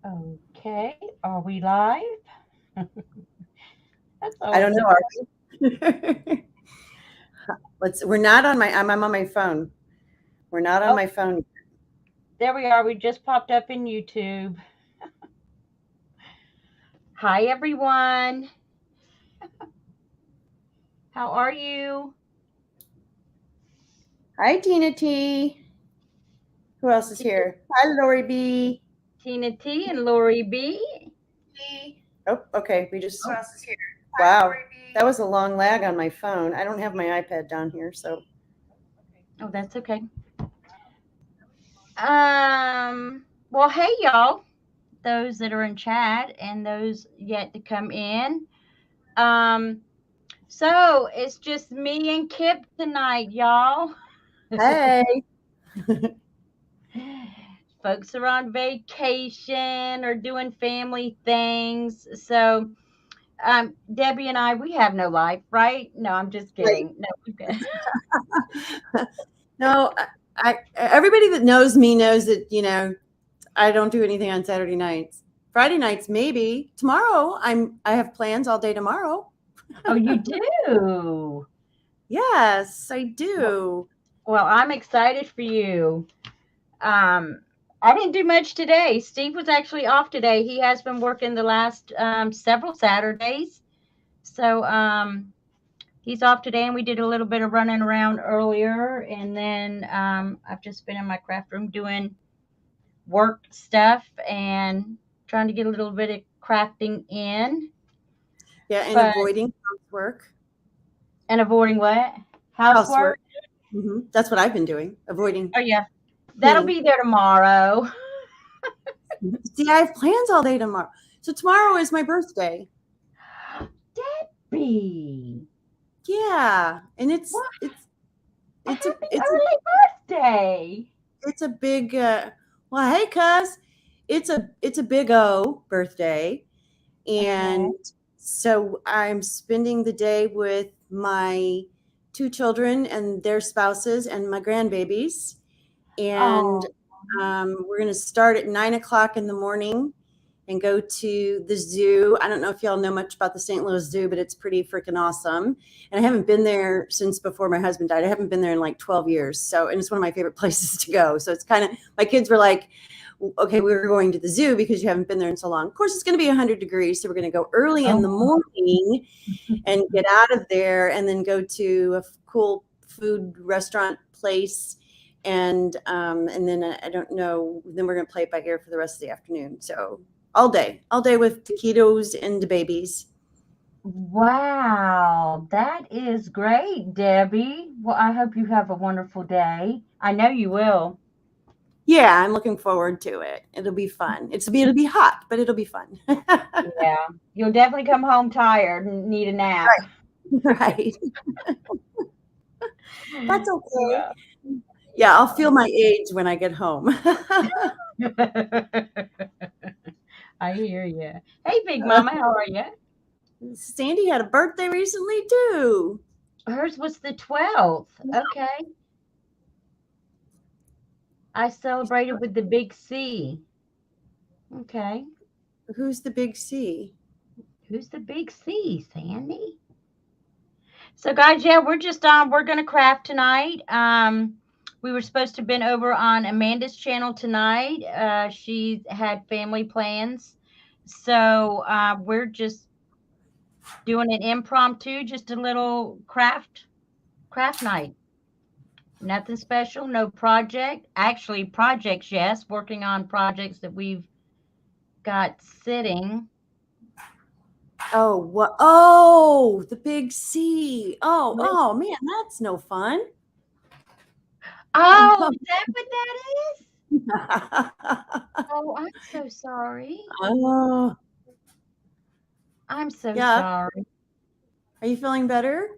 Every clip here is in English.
Okay, are we live? That's I don't always know. a Are we? We're not on my, I'm on my phone. We're not on oh, my phone. there we are. We just popped up in YouTube. Hi everyone. How are you? Hi, Tina T. Who else is Tina here? Hi, Lori B. Tina T and Lori B. Oh, okay. We just, Oh, wow. That was a long lag on my phone. I don't have my iPad down here, so. oh, that's okay. Well, hey y'all, those that are in chat and those yet to come in. Um, so it's just me and Kip tonight, y'all. Hey. Folks are on vacation or doing family things. So, Debbie and I, we have no life, right? No, I'm just Right. kidding. No, we've got. No, everybody that knows me knows that, I don't do anything on Saturday nights. Friday nights, maybe. Tomorrow, I have plans all day tomorrow. Oh, you do? Yes, I Well, do. well, I'm excited for you. Um, I didn't do much today. Steve was actually off today. He has been working the last several Saturdays. So, he's off today, and we did a little bit of running around earlier. And then I've just been in my craft room doing work stuff and trying to get a little bit of crafting in, Yeah, and but avoiding housework. and avoiding what? Housework. Housework. That's what I've been doing. Avoiding Oh yeah, that'll cleaning. be there tomorrow. See, I have plans all day tomorrow. So tomorrow is my birthday. Debbie, Yeah, and it's what? it's A it's a happy it's a early birthday! it's a big well, hey cuz, it's a big O birthday. Okay. And so I'm spending the day with my two children and their spouses and my grandbabies. And Oh, we're going to start at 9 o'clock in the morning and go to the zoo. I don't know if y'all know much about the St. Louis Zoo, but it's pretty freaking awesome. And I haven't been there since before my husband died. I haven't been there in like 12 years. So, and it's one of my favorite places to go. So it's kind of, my kids were like, okay, we were going to the zoo because you haven't been there in so long. Of course, it's going to be 100 degrees. So we're going to go early in the oh, morning and get out of there and then go to a cool food restaurant place. And then I don't know. Then we're gonna play it by ear for the rest of the afternoon. So all day with taquitos and the babies. wow, that is great, Debbie. Well, I hope you have a wonderful day. I know you will. Yeah, I'm looking forward to it. It'll be fun. It'll be hot, but it'll be fun. Yeah, you'll definitely come home tired and need a nap. Right. That's okay. Yeah. Yeah, I'll Yeah. feel my age when I get home. I hear you. Hey, Big Mama, how are you? Sandy had a birthday recently too. Hers was the 12th. Okay. I celebrated with the big C. Okay. Who's the big C? Who's the big C, Sandy? So guys, yeah, we're gonna craft tonight. We were supposed to have been over on Amanda's channel tonight. She had family plans. So we're just doing an impromptu, just a little craft night. Nothing special, no project. Actually, projects, yes, working on projects that we've got sitting. Oh, what? Oh, the big C. Oh, man, that's no fun. Oh, Oh, is that what that is? Oh, I'm so sorry. oh, I'm so yeah. sorry. Are you feeling better?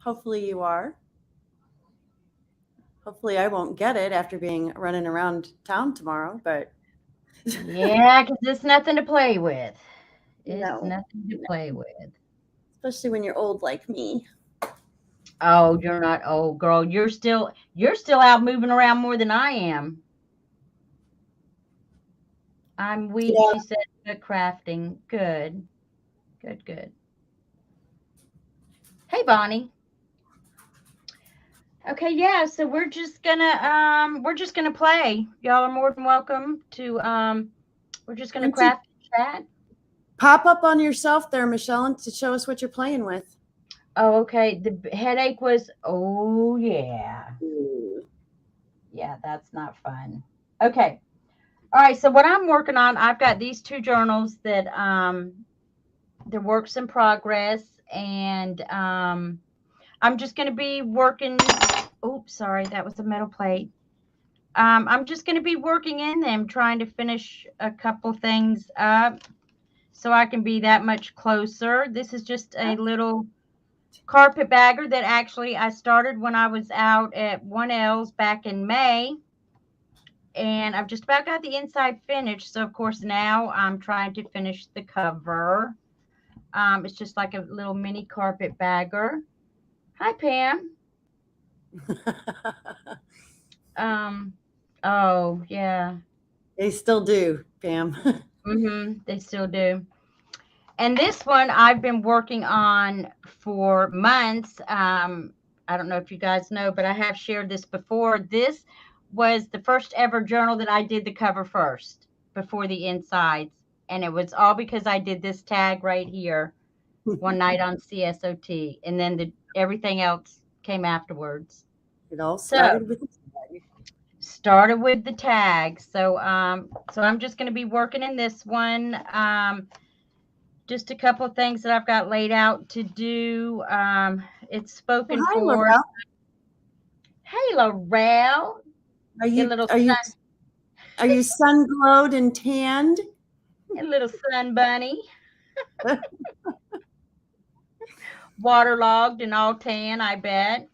Hopefully you are. Hopefully I won't get it after being running around town tomorrow, but Yeah, because it's nothing to play with. It's no, nothing to play with. especially when you're old like me. Oh, you're not old, girl. You're still out moving around more than I am. I'm weak, Yeah. she said, but crafting. Good. Good, good. Hey, Bonnie. Okay, yeah, so we're just gonna play. Y'all are more than welcome to we're just gonna And to craft and chat. pop up on yourself there, Michelle, and to show us what you're playing with. Oh, okay. Headache was, oh yeah. Ooh. Yeah, that's not fun. Okay. All right, so what I'm working on, I've got these two journals that they're works in progress, and I'm just going to be working. Oops, sorry, that was a metal plate. I'm just going to be working in them, trying to finish a couple things up so I can be that much closer. This is just a little carpet bagger that actually I started when I was out at 1L's back in May. And I've just about got the inside finished. So, of course, now I'm trying to finish the cover. It's just like a little mini carpet bagger. Hi, Pam. Um, oh, yeah. They still do, Pam. They still do. And this one I've been working on for months. I don't know if you guys know, but I have shared this before. This was the first ever journal that I did the cover first before the insides. And it was all because I did this tag right here one night on CSOT. And then everything else came afterwards. It all So started with started with the tag. So I'm just going to be working in this one. Just a couple of things that I've got laid out to do. It's well, spoken hi, for. Laurel. Hey, Laurel, Are your you little are you sun, are you sun glowed and tanned? your little sun bunny, waterlogged and all tan, I bet.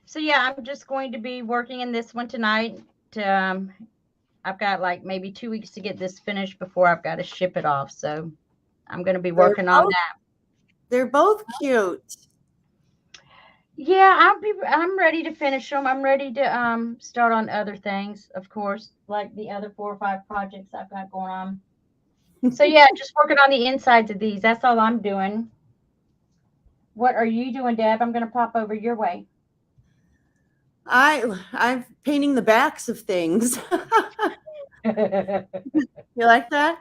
So yeah, I'm just going to be working in this one tonight. I've got like maybe 2 weeks to get this finished before I've got to ship it off. So I'm going to be They're working on both that. they're both cute. Yeah, I'm ready to finish them. I'm ready to start on other things, of course, like the other 4 or 5 projects I've got going on. So yeah, just working on the insides of these. That's all I'm doing. What are you doing, Deb? I'm going to pop over your way. I'm painting the backs of things. Oh, You like that?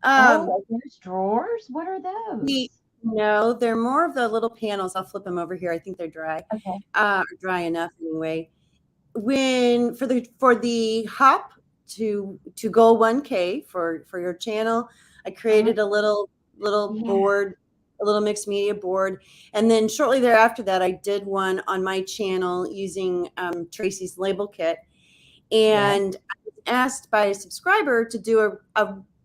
are those drawers? What are The those? No, they're more of the little panels. I'll flip them over here. I think they're dry. Okay. Dry enough anyway. When for the hop to go 1K for your channel, I Uh-huh. created a little Yeah. board, a little mixed media board, and then shortly thereafter that I did one on my channel using Tracy's label kit, Yeah. and I was asked by a subscriber to do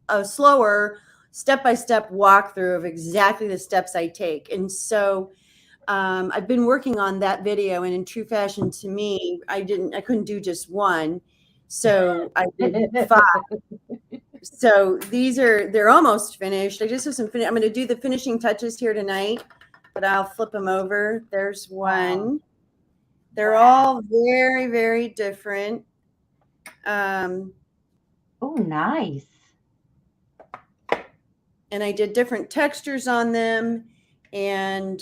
a slower step-by-step walkthrough of exactly the steps I take. And so I've been working on that video, and in true fashion to me, I couldn't do just one. So I did 5. So they're almost finished. I just have some I'm going to do the finishing touches here tonight, but I'll flip them over. There's Wow. one. They're Wow. all very, very different. Um, Oh, nice. and I did different textures on them. And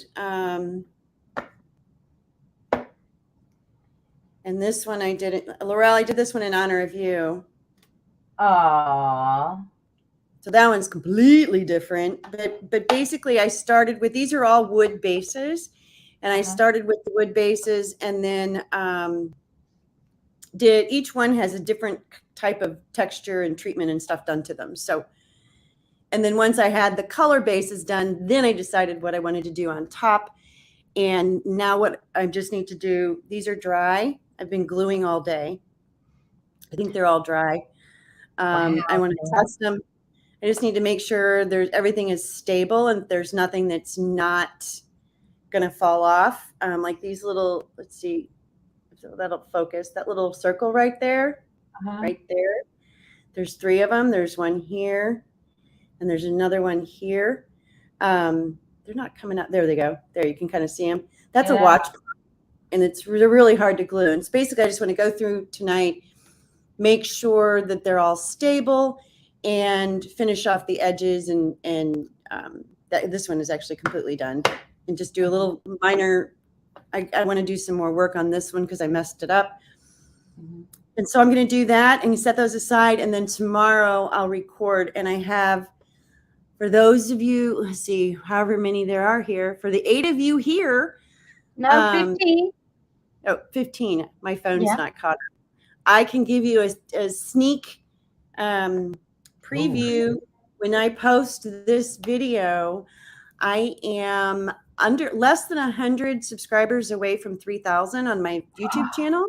this one I did it, Laurel, I did this one in honor of you. Aww. So that one's completely different. But basically I started with, these are all wood bases. And I started with the wood bases, and then each one has a different type of texture and treatment and stuff done to them. So, and then once I had the color bases done, then I decided what I wanted to do on top. And now what I just need to do, these are dry. I've been gluing all day. I think they're all dry. Wow. I want to test them. I just need to make sure everything is stable and there's nothing that's not going to fall off. Like these little, let's see, so that'll focus, that little circle right there, right there. There's 3 of them. There's one here, and there's another one here. They're not coming out. There they go. There, you can kind of see them. That's a watch, and they're really hard to glue. And it's basically, I just want to go through tonight make sure that they're all stable, and finish off the edges. And this one is actually completely done. And just do a little minor, I want to do some more work on this one because I messed it up. And so I'm going to do that and set those aside. And then tomorrow I'll record. And I have, for those of you, let's see, however many there are here, for the 8 of you here. No, 15. 15. My phone's not caught up. I can give you a sneak preview. When I post this video, I am under less than 100 subscribers away from 3,000 on my YouTube channel.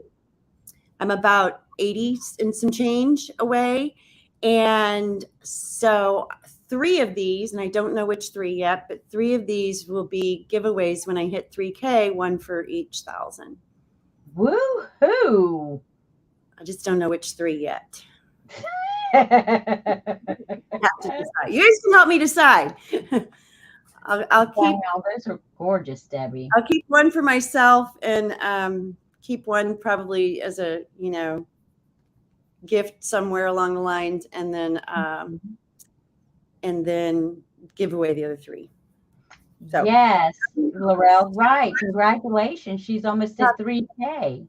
I'm about 80 and some change away. And so 3 of these, and I don't know which 3 yet, but 3 of these will be giveaways when I hit 3K, one for each 1,000. Woo-hoo! I just don't know which 3 yet. I have to decide. You guys can help me decide. I'll keep. Wow, those are gorgeous, Debbie. I'll keep one for myself and keep one probably as a gift somewhere along the lines, and then give away the other 3. So yes, Laurel, right? Congratulations, she's almost at 3K.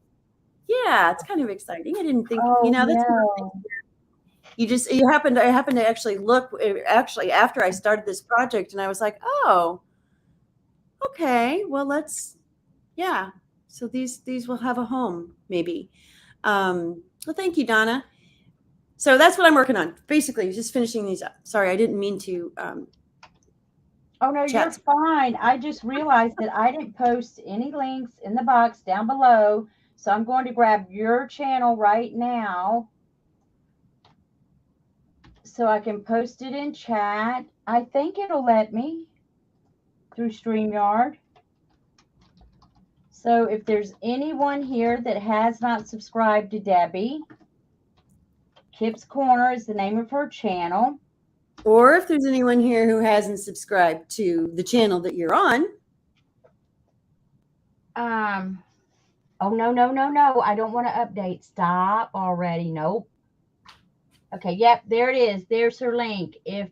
Yeah, it's kind of exciting. I didn't think that's I happened to actually look after I started this project, and I was like, oh, okay, well so these will have a home maybe. Well, thank you, Donna. So that's what I'm working on, basically, just finishing these up. Sorry, I didn't mean to oh no, you're fine. I just realized that I didn't post any links in the box down below, so I'm going to grab your channel right now so I can post it in chat. I think it'll let me through StreamYard. So if there's anyone here that has not subscribed to Debbie, Kip's Corner is the name of her channel. Or if there's anyone here who hasn't subscribed to the channel that you're on. Oh, no. I don't want to update. Stop already. Nope. Okay, yep, there it is. There's her link. If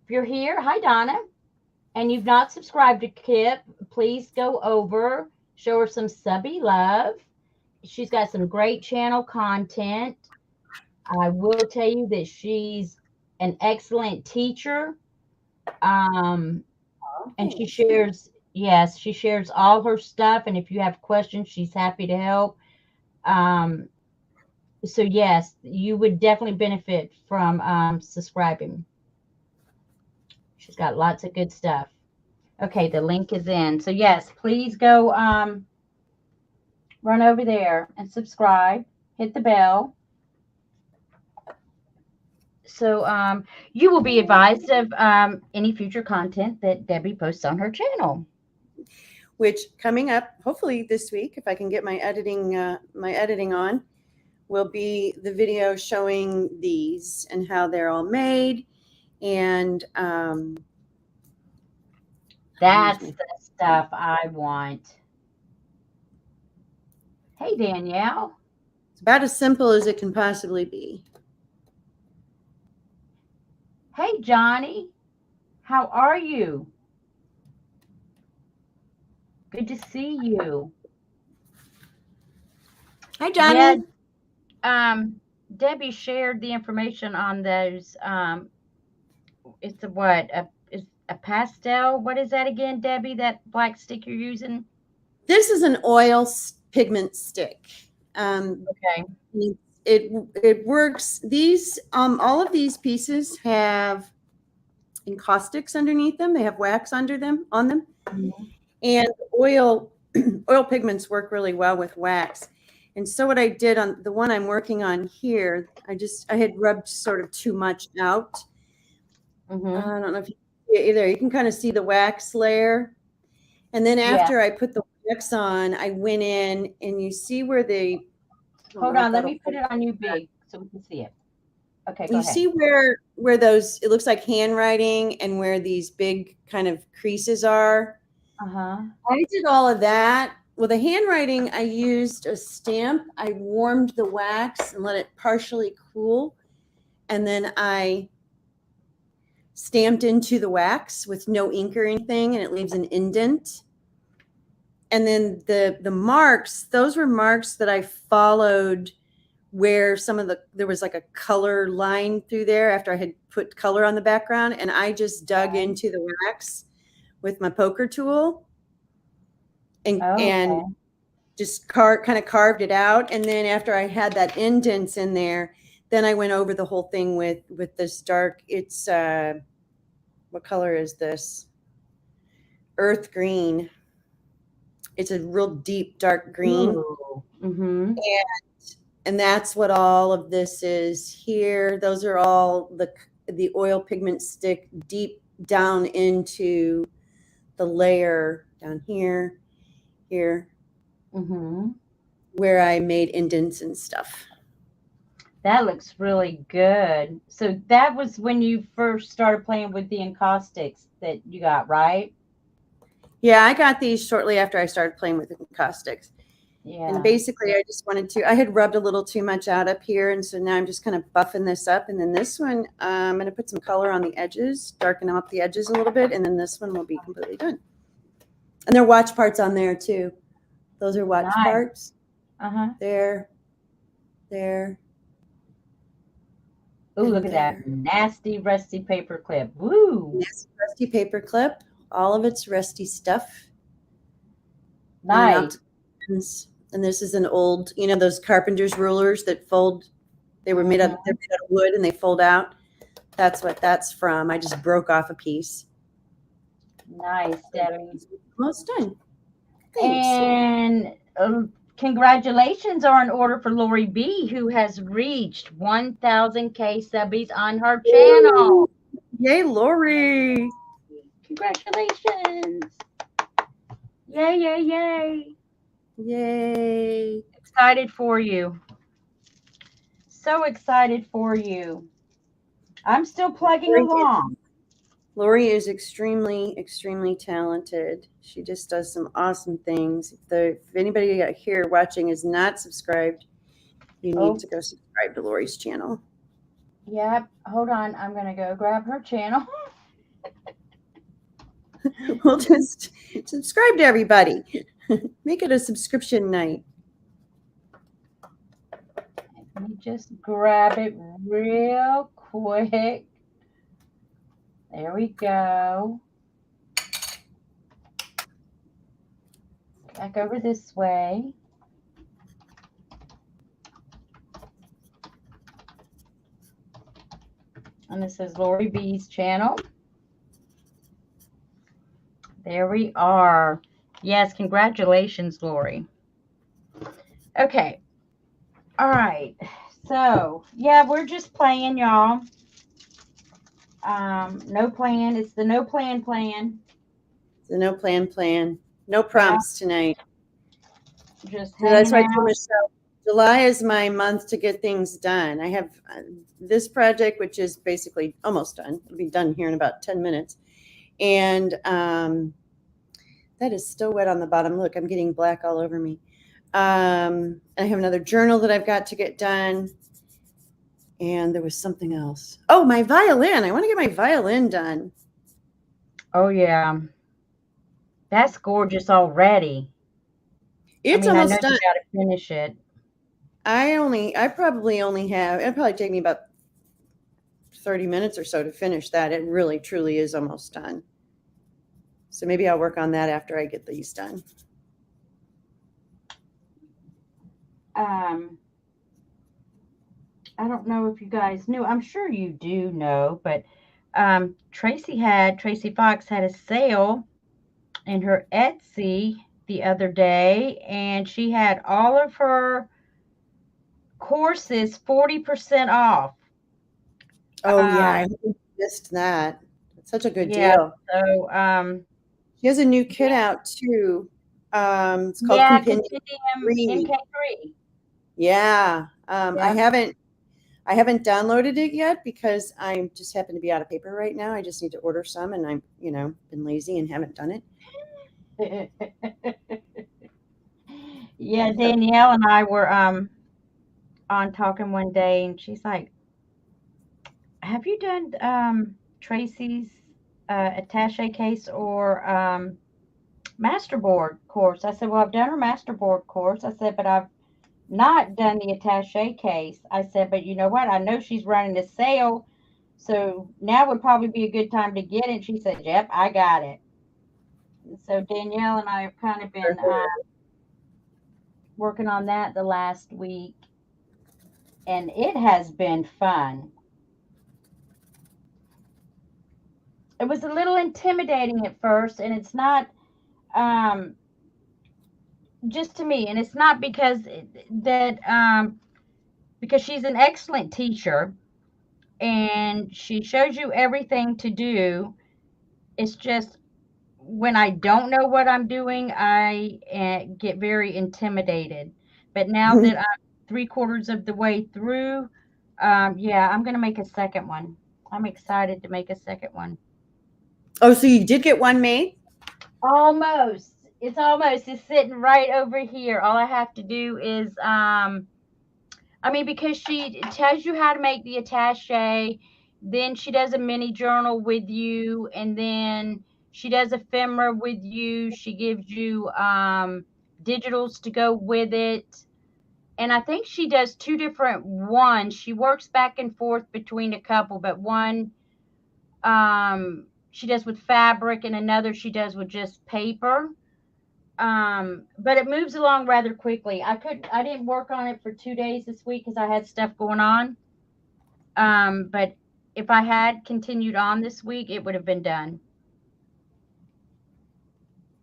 you're here, hi, Donna, and you've not subscribed to Kip, please go over, show her some subby love. She's got some great channel content. I will tell you that she's an excellent teacher. And she shares, she shares all her stuff. And if you have questions, she's happy to help. So yes, you would definitely benefit from subscribing. She's got lots of good stuff. Okay, the link is in. So yes, please go run over there and subscribe. Hit the bell. So you will be advised of any future content that Debbie posts on her channel. Which coming up, hopefully this week, if I can get my editing on, will be the video showing these and how they're all made. And that's the stuff I want. Hey, Danielle. It's about as simple as it can possibly be. Hey, Johnny. How are you? Good to see you. Hi, Johnny. Yeah, Debbie shared the information on those. It's a pastel. What is that again, Debbie? That black stick you're using? This is an oil pigment stick. Okay. It works. These all of these pieces have Encaustics underneath them. They have wax on them. Mm-hmm. And oil pigments work really well with wax. And so what I did on the one I'm working on here, I had rubbed sort of too much out. Mm-hmm. I don't know if you see it either. You can kind of see the wax layer. And then after I put the wax on, I went in and you see where the hold on, let me put it on you big so we can see it. Okay, go ahead. You see where those, it looks like handwriting and where these big kind of creases are? Uh-huh. I did all of that Well, the handwriting, I used a stamp. I warmed the wax and let it partially cool. And then I stamped into the wax with no ink or anything, and it leaves an indent. And then the marks, those were marks that I followed where there was like a color line through there after I had put color on the background. And I just dug into the wax with my poker tool and just kind of carved it out. And then after I had that indents in there, then I went over the whole thing with this dark, it's, what color is this? Earth green. It's a real deep, dark green. Mm-hmm. And that's what all of this is here. Those are all the oil pigment stick deep down into the layer down here, Mm-hmm. where I made indents and stuff. That looks really good. So that was when you first started playing with the Encaustics that you got, right? Yeah, I got these shortly after I started playing with Encaustics. Yeah. And basically, I had rubbed a little too much out up here. And so now I'm just kind of buffing this up. And then this one, I'm going to put some color on the edges, darken up the edges a little bit. And then this one will be completely done. And there are watch parts on there too. Those are watch parts. Uh-huh. There. Oh, look at that nasty, rusty paper clip. Woo! Nasty, rusty paper clip. All of it's rusty stuff. Nice. And this is an old, those carpenter's rulers that fold. They're made out of wood and they fold out. That's what that's from. I just broke off a piece. Nice, Debbie. Almost done. Thanks. And congratulations are in order for Lori B, who has reached 1,000K subbies on her channel. Yay, Lori. Congratulations. Yay, yay, yay. Yay. Excited for you. So excited for you. I'm still plugging along. Lori is extremely, extremely talented. She just does some awesome things. If anybody here watching is not subscribed, you need to go subscribe to Lori's channel. Yep. Hold on. I'm going to go grab her channel. We'll just subscribe to everybody. Make it a subscription night. Let me just grab it real quick. There we go. Back over this way. And this is Lori B's channel. There we are. Yes, congratulations, Lori. Okay. All right. So, yeah, we're just playing, y'all. No plan. It's the no plan. It's the no plan. No prompts tonight. Just that's why I told myself July is my month to get things done. I have this project, which is basically almost done. It'll be done here in about 10 minutes. And that is still wet on the bottom. Look, I'm getting black all over me. I have another journal that I've got to get done. And there was something else. Oh, my violin. I want to get my violin done. Oh, yeah. That's gorgeous already. It's almost done. You got to finish it. I probably only have, it'll probably take me about 30 minutes or so to finish that. It really, truly is almost done. So maybe I'll work on that after I get these done. I don't know if you guys knew. I'm sure you do know, but Tracy Fox had a sale in her Etsy the other day, and she had all of her courses 40% off. Oh, yeah. I missed that. It's such a good deal. So, she has a new kit out too. It's called Compendium MK3. Yeah. I haven't downloaded it yet because I just happen to be out of paper right now. I just need to order some, and I'm, been lazy and haven't done it. Yeah, Danielle and I were on talking one day, and she's like, "Have you done Tracy's attache case or masterboard course?" I said, "Well, I've done her masterboard course." I said, "But I've not done the attache case." I said, "But you know what? I know she's running a sale, so now would probably be a good time to get it." She said, "Yep, I got it." So Danielle and I have kind of been working on that the last week, and it has been fun. It was a little intimidating at first, and it's not um, just to me, and it's not because she's an excellent teacher and she shows you everything to do. It's just when I don't know what I'm doing, I get very intimidated. But now that I'm three-quarters of the way through, yeah, I'm going to make a second one. I'm excited to make a second one. Oh, so you did get one made? Almost. It's sitting right over here. All I have to do is I mean, because she tells you how to make the attache, then she does a mini journal with you, and then she does ephemera with you. She gives you digitals to go with it. And I think she does two different ones. She works back and forth between a couple, but one she does with fabric and another she does with just paper. But it moves along rather quickly. I didn't work on it for 2 days this week because I had stuff going on. But if I had continued on this week, it would have been done.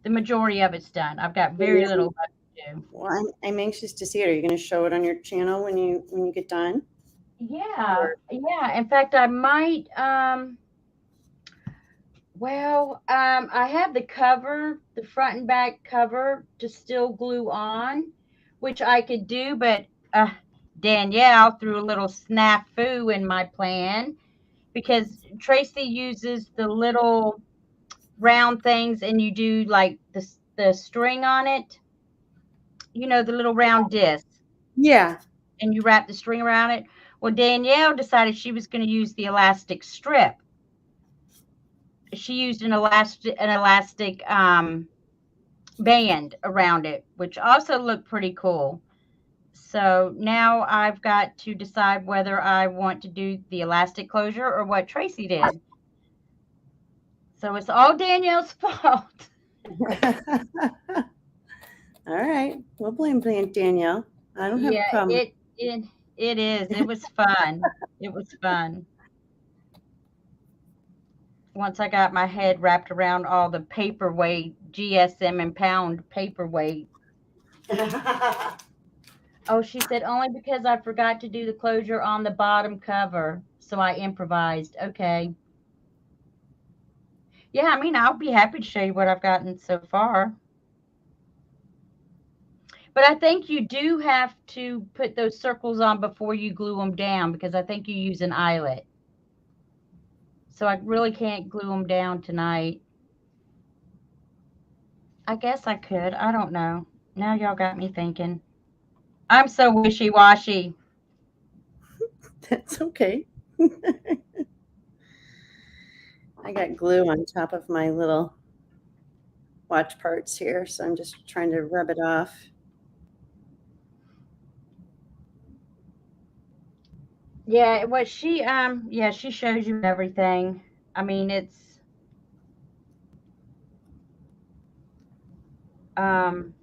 The majority of it's done. I've got very little left to do. Well, I'm anxious to see it. Are you going to show it on your channel when you get done? Yeah, yeah. In fact, I might. I have the cover, the front and back cover, to still glue on, which I could do, but Danielle threw a little snafu in my plan because Tracy uses the little round things, and you do like the string on it, the little round disc, Yeah. and you wrap the string around it. Well, Danielle decided she was going to use the elastic strip. She used an elastic band around it, which also looked pretty cool. So now I've got to decide whether I want to do the elastic closure or what Tracy did. So it's all Danielle's fault. All right. We'll blame Danielle. I don't have a Yeah, problem. it is. It was fun. It was fun. Once I got my head wrapped around all the paperweight, GSM and pound paperweight. Oh, she said only because I forgot to do the closure on the bottom cover, so I improvised. Okay. Yeah, I mean, I'll be happy to show you what I've gotten so far. But I think you do have to put those circles on before you glue them down because I think you use an eyelet. So I really can't glue them down tonight. I guess I could. I don't know. Now y'all got me thinking. I'm so wishy-washy. That's okay. I got glue on top of my little watch parts here, so I'm just trying to rub it off. Yeah, what she shows you everything. I mean, it's um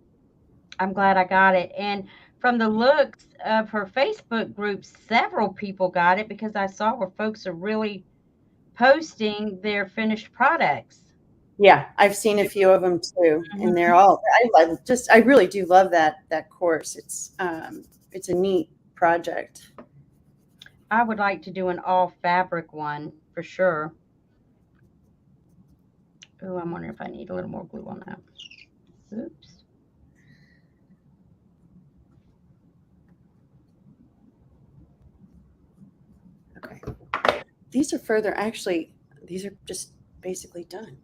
I'm glad I got it. And from the looks of her Facebook group, several people got it because I saw where folks are really posting their finished products. Yeah, I've seen a few of them too, and they're all. I really do love that course. It's a neat project. I would like to do an all fabric one for sure. Oh, I'm wondering if I need a little more glue on that. Oops. Okay, these are further. Actually, these are just basically done.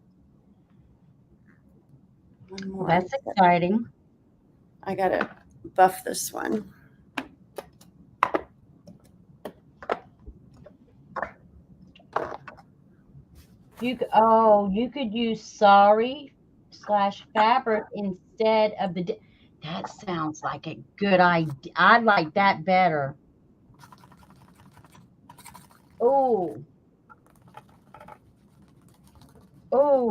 One more. That's exciting. I gotta buff this one. You could use sorry/fabric instead of the. That sounds like a good idea. I like that better. Oh,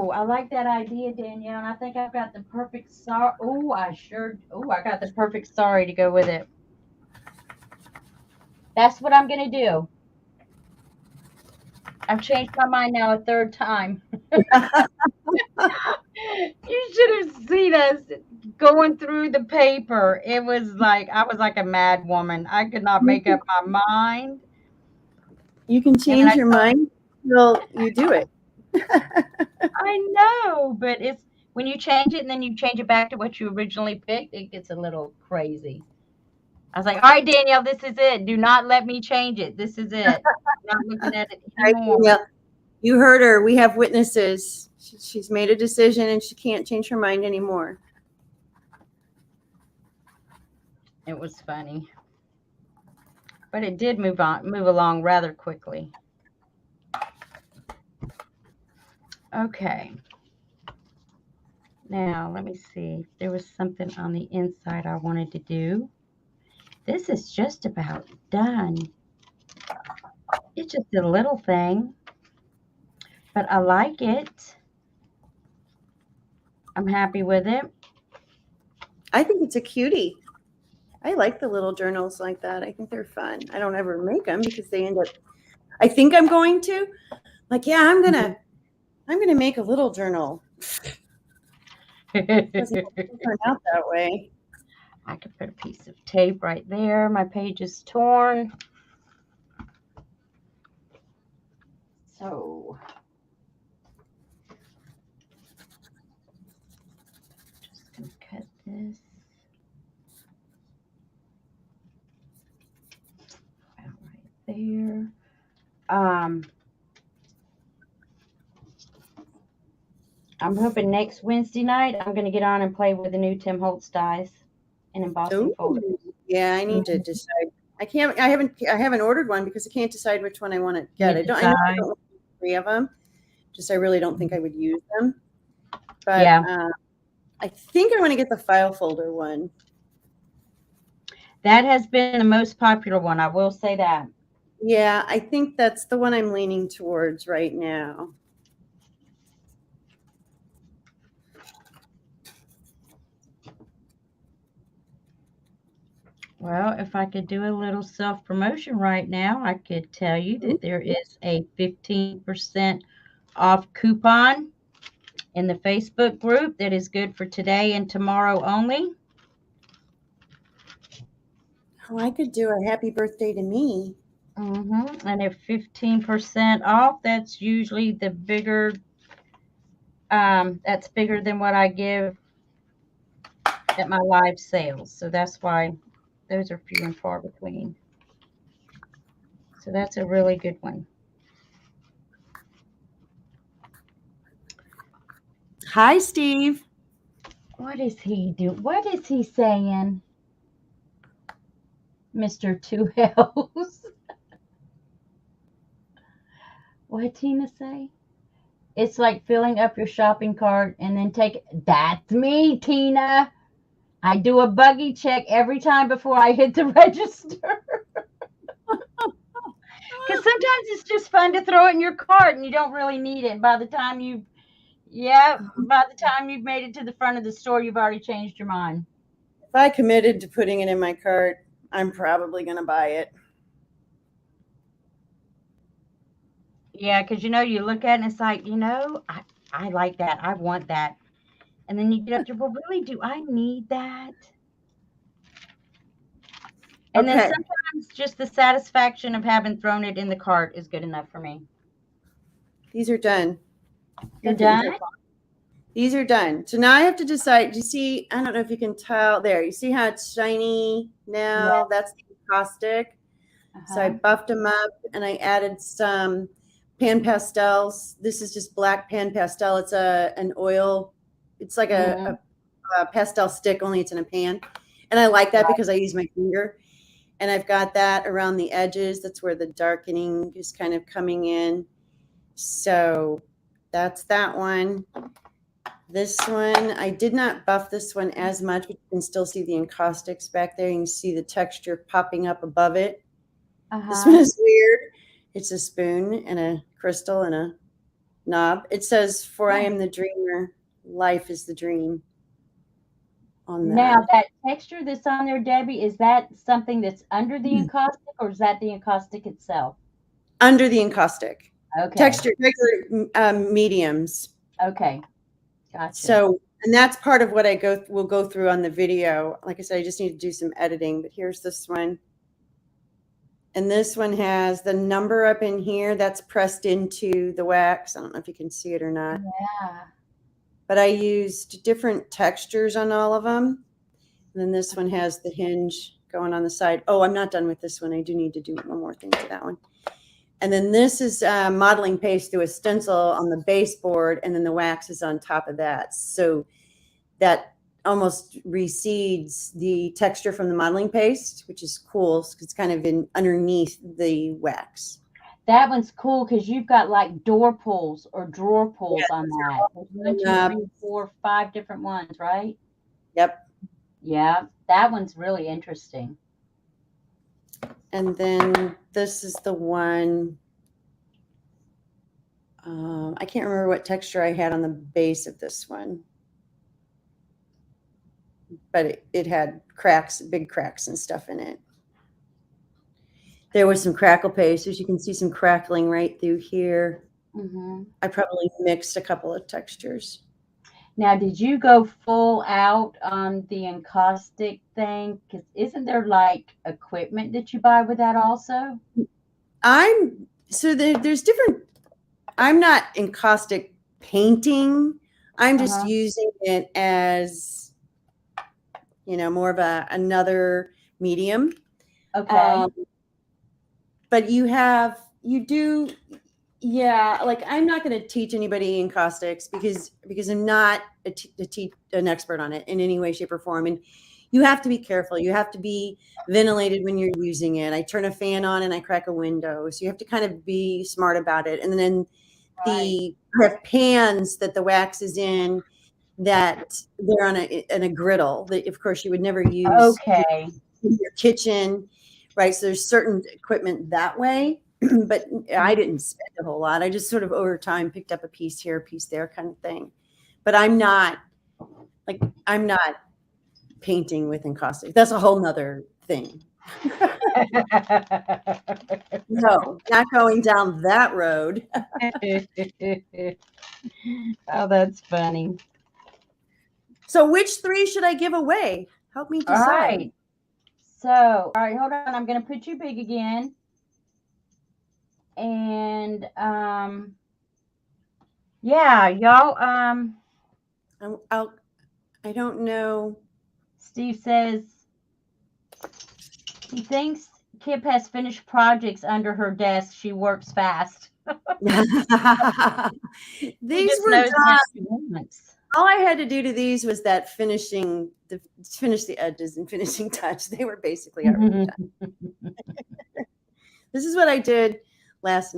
I like that idea, Danielle. And I think I've got the perfect sorry. I got the perfect sorry to go with it. That's what I'm gonna do. I've changed my mind now a third time. You should have seen us going through the paper. It was like I was like a mad woman. I could not make up my mind. You can And change I your mind. Well, you do it. I know, but it's when you change it and then you change it back to what you originally picked, it gets a little crazy. I was like, all right, Danielle, this is it. Do not let me change it. This is it. I'm not looking at it Right, anymore. Danielle, you heard her. We have witnesses. She's made a decision and she can't change her mind anymore. It was funny. But it did move along rather quickly. Okay. Now, let me see. There was something on the inside I wanted to do. This is just about done. It's just a little thing, but I like it. I'm happy with it. I think it's a cutie. I like the little journals like that. I think they're fun. I don't ever make them because they end up. I think I'm going to. Like, yeah, I'm gonna make a little journal. It doesn't turn out that way. I could put a piece of tape right there. My page is torn. So just gonna cut this out right there. I'm hoping next Wednesday night I'm going to get on and play with the new Tim Holtz dies and embossing folders. Yeah, I need to decide. I haven't ordered one because I can't decide which one I want to get. I don't want 3 of them. Just I really don't think I would use them. But Yeah. I think I want to get the file folder one. That has been the most popular one. I will say that. Yeah, I think that's the one I'm leaning towards right now. Well, if I could do a little self-promotion right now, I could tell you that there is a 15% off coupon in the Facebook group that is good for today and tomorrow only. Oh, I could do a happy birthday to me. And at 15% off, that's usually the bigger, that's bigger than what I give at my live sales. So that's why those are few and far between. So that's a really good one. Hi, Steve. What is he doing? What is he saying? Mr. Two Hells. What Tina say? It's like filling up your shopping cart and then that's me, Tina. I do a buggy check every time before I hit the register. Because sometimes it's just fun to throw it in your cart and you don't really need it. By the time you've made it to the front of the store, you've already changed your mind. If I committed to putting it in my cart, I'm probably going to buy it. Yeah, because you look at it and it's like, I like that. I want that. And then you get up to, well, really, do I need that? And then sometimes just the satisfaction of having thrown it in the cart is good enough for me. These are done. They're done? These are done. So now I have to decide. Do you see? I don't know if you can tell there. You see how it's shiny now? Yeah. That's the caustic. So I buffed them up and I added some pan pastels. This is just black pan pastel. It's an oil. It's like a pastel stick, only it's in a pan. And I like that because I use my finger. And I've got that around the edges. That's where the darkening is kind of coming in. So that's that one. This one, I did not buff this one as much, but you can still see the encaustics back there. You can see the texture popping up above it. This one is weird. It's a spoon and a crystal and a knob. It says, "For I am the dreamer, life is the dream." On Now, that texture that's on there, Debbie, is that something that's under the encaustic, or is that the encaustic itself? Under the encaustic. Okay. Texture, regular mediums. Okay. Gotcha. So, and that's part of what will go through on the video. Like I said, I just need to do some editing, but here's this one. And this one has the number up in here that's pressed into the wax. I don't know if you can see it or not. Yeah. But I used different textures on all of them. And then this one has the hinge going on the side. Oh, I'm not done with this one. I do need to do one more thing to that one. And then this is modeling paste through a stencil on the baseboard, and then the wax is on top of that. So that almost recedes the texture from the modeling paste, which is cool because it's kind of underneath the wax. That one's cool because you've got like door pulls or drawer pulls on that. There's 1, 2, 3, 4, 5 different ones, right? Yep. Yeah, that one's really interesting. And then this is the one. I can't remember what texture I had on the base of this one, but it had cracks, big cracks and stuff in it. There was some crackle paste, as you can see some crackling right through here. Mm-hmm. I probably mixed a couple of textures. Now, did you go full out on the encaustic thing? Because isn't there like equipment that you buy with that also? There's different. I'm not encaustic painting. I'm just using it as, more of another medium. Okay. But like I'm not going to teach anybody encaustics because I'm not an expert on it in any way, shape, or form. And you have to be careful. You have to be ventilated when you're using it. I turn a fan on and I crack a window. So you have to kind of be smart about it. And then I have pans that the wax is in that they're on a griddle that, of course, you would never use in your kitchen. Right. So there's certain equipment that way, but I didn't spend a whole lot. I just sort of over time picked up a piece here, a piece there kind of thing. But I'm not painting with encaustic. That's a whole nother thing. No, not going down that road. Oh, that's funny. So which 3 should I give away? Help me decide. All right. So, all right, hold on. I'm going to put you big again. And, yeah, y'all, I don't know. Steve says he thinks Kip has finished projects under her desk. She works fast. These were done. All I had to do to these was that finish the edges and finishing touch. They were basically already done. This is what I did I've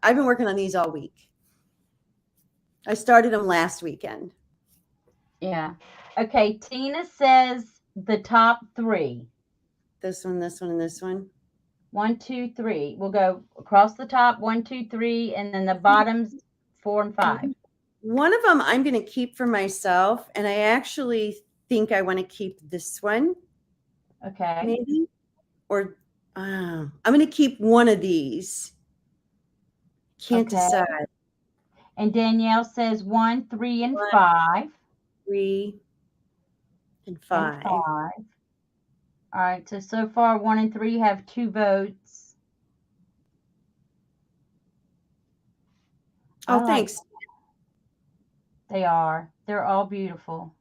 been working on these all week. I started them last weekend. Yeah. Okay. Tina says the top 3. This one, this one, and this one. 1, 2, 3. We'll go across the top 1, 2, 3, and then the bottoms 4 and 5. One of them I'm going to keep for myself, and I actually think I want to keep this one. Okay. Maybe. Or I'm going to keep one of these. Can't decide. And Danielle says 1, 3, and 5. 3 and 5. All right. So far, 1 and 3 have 2 votes. Oh, thanks. They are. They're all beautiful.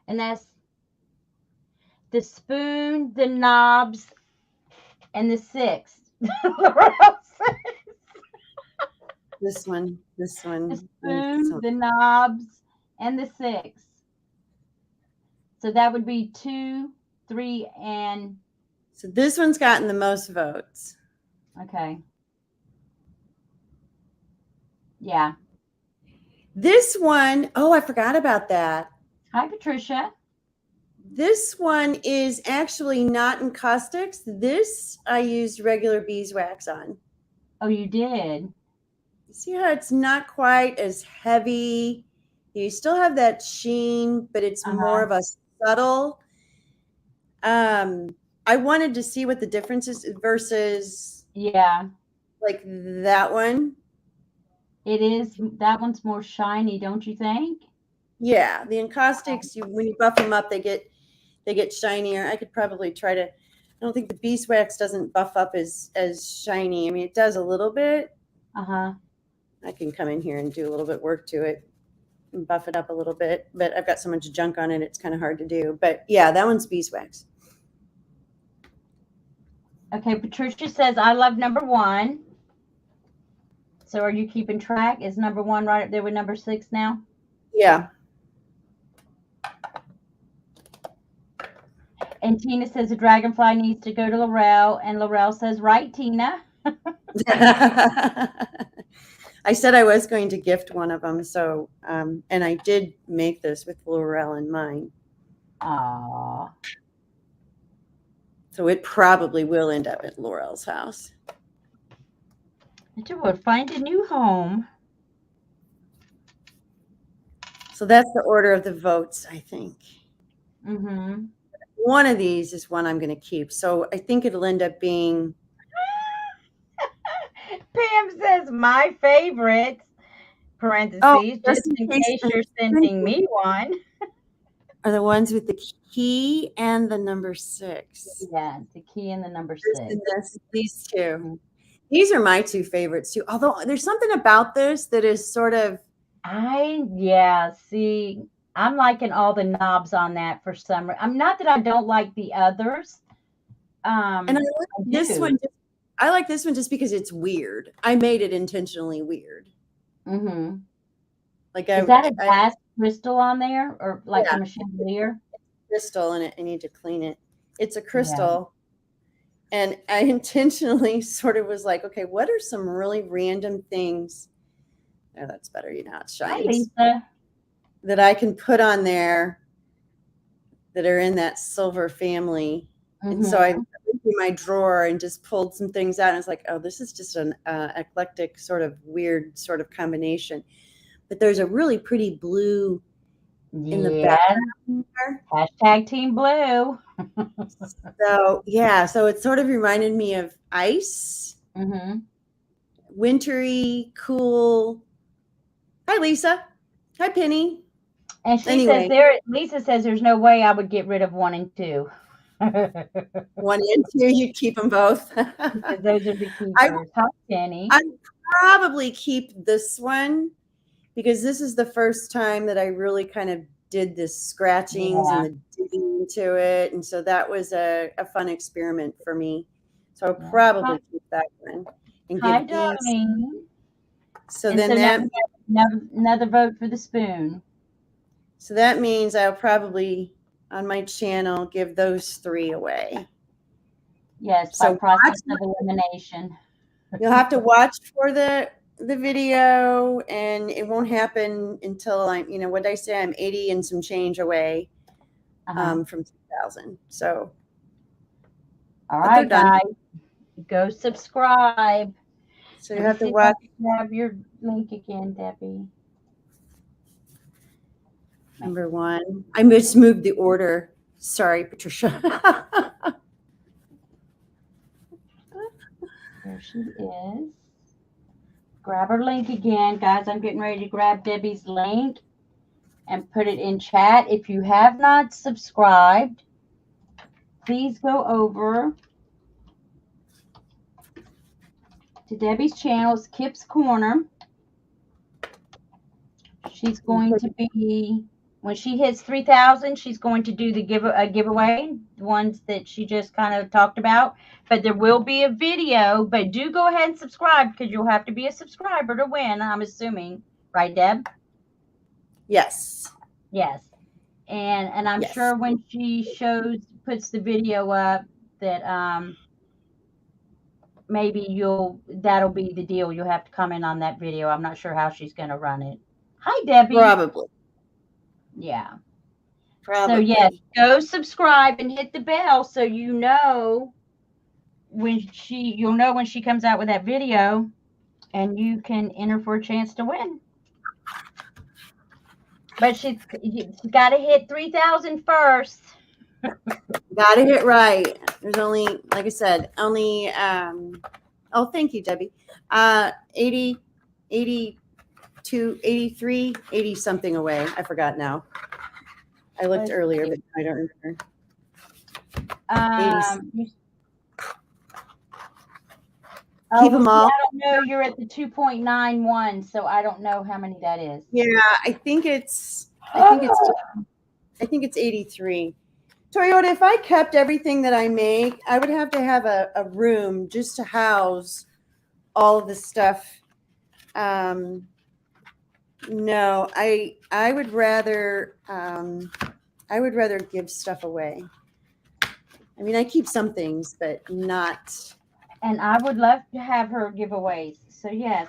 And that's the spoon, the knobs, and the 6. This one. The spoon, the knobs, and the 6. So that would be 2, 3, and So this one's gotten the most votes. okay. Yeah. This one, oh, I forgot about that. Hi, Patricia. This one is actually not Encaustics. This I used regular beeswax on. Oh, you did? See how it's not quite as heavy? You still have that sheen, but it's more of a subtle. I wanted to see what the difference is versus Yeah. like that one. It is. That one's more shiny, don't you think? Yeah, the Encaustics, when you buff them up, they get shinier. I could probably try to. I don't think the beeswax doesn't buff up as shiny. I mean, it does a little bit. I can come in here and do a little bit work to it and buff it up a little bit, but I've got so much junk on it, it's kind of hard to do. But yeah, that one's beeswax. Okay, Patricia says, I love number 1. So are you keeping track? Is number 1 right up there with number 6 now? Yeah. And Tina says the dragonfly needs to go to Laurel. And Laurel says, right, Tina? I said I was going to gift one of them. So, and I did make this with Laurel in mind. Aww. So it probably will end up at Laurel's house. We'll find a new home. So that's the order of the votes, I think. Mm-hmm. One of these is one I'm going to keep. So I think it'll end up being. Pam says, my favorites, parentheses, just in case you're sending me one. Are the ones with the key and the number 6. Yeah, the key and the number 6. These two. Mm-hmm. These are my 2 favorites too. Although there's something about this that is sort of. See, I'm liking all the knobs on that for some reason. I'm not that I don't like the others. And I like this one. I like this one just because it's weird. I made it intentionally weird. Mm-hmm. Like is that a glass crystal on there, or like from a chandelier? Crystal, and I need to clean it. It's a crystal. Yeah. And I intentionally sort of was like, okay, what are some really random things? Oh, that's better. It's shiny. Hi, Lisa. That I can put on there that are in that silver family. Mm-hmm. And so I went through my drawer and just pulled some things out. And it's like, oh, this is just an eclectic sort of weird sort of combination. But there's a really pretty blue in the background there. Hashtag Team Blue. So it sort of reminded me of ice. Mm-hmm. Wintry, cool. Hi, Lisa. Hi, Penny. And she says Lisa says there's no way I would get rid of 1 and 2. 1 and 2, you keep them both. Those are the keepers. Hi, Penny. I'd probably keep this one because this is the first time that I really kind of did the scratchings and the digging into it. And so that was a fun experiment for me. So I'll probably keep that one. And hi, darling. So and then another vote for the spoon. So that means I'll probably on my channel give those 3 away. Yes, by process of elimination. You'll have to watch for the video, and it won't happen until I'm, what did I say? I'm 80 and some change away from 2,000. So, all right, guys, go subscribe. So you have to watch. Have your link again, Debbie. Number 1. I just moved the order. Sorry, Patricia. There she is. Grab her link again, guys. I'm getting ready to grab Debbie's link and put it in chat. If you have not subscribed, please go over to Debbie's channel. It's Kip's Corner. She's going to be, when she hits 3,000, she's going to do the giveaway, the ones that she just kind of talked about. But there will be a video. But do go ahead and subscribe because you'll have to be a subscriber to win, I'm assuming. Right, Deb? Yes. Yes. And I'm Yes. sure when she puts the video up that maybe that'll be the deal. You'll have to comment on that video. I'm not sure how she's going to run it. Hi, Debbie. Probably. Yeah. So yes, Probably. go subscribe and hit the bell so you'll know when she comes out with that video, and you can enter for a chance to win. But she's got to hit 3,000 first. Got to hit right. There's only, like I said, only, oh, thank you, Debbie. 80, 82, 83, 80 something away. I forgot now. I looked earlier, but I don't remember. Keep them all. I don't know. You're at the 2.91, so I don't know how many that is. Yeah, I think it's 83. Toyota, if I kept everything that I make, I would have to have a room just to house all of the stuff. No, I would rather give stuff away. I mean, I keep some things, but not. And I would love to have her giveaways. So yes,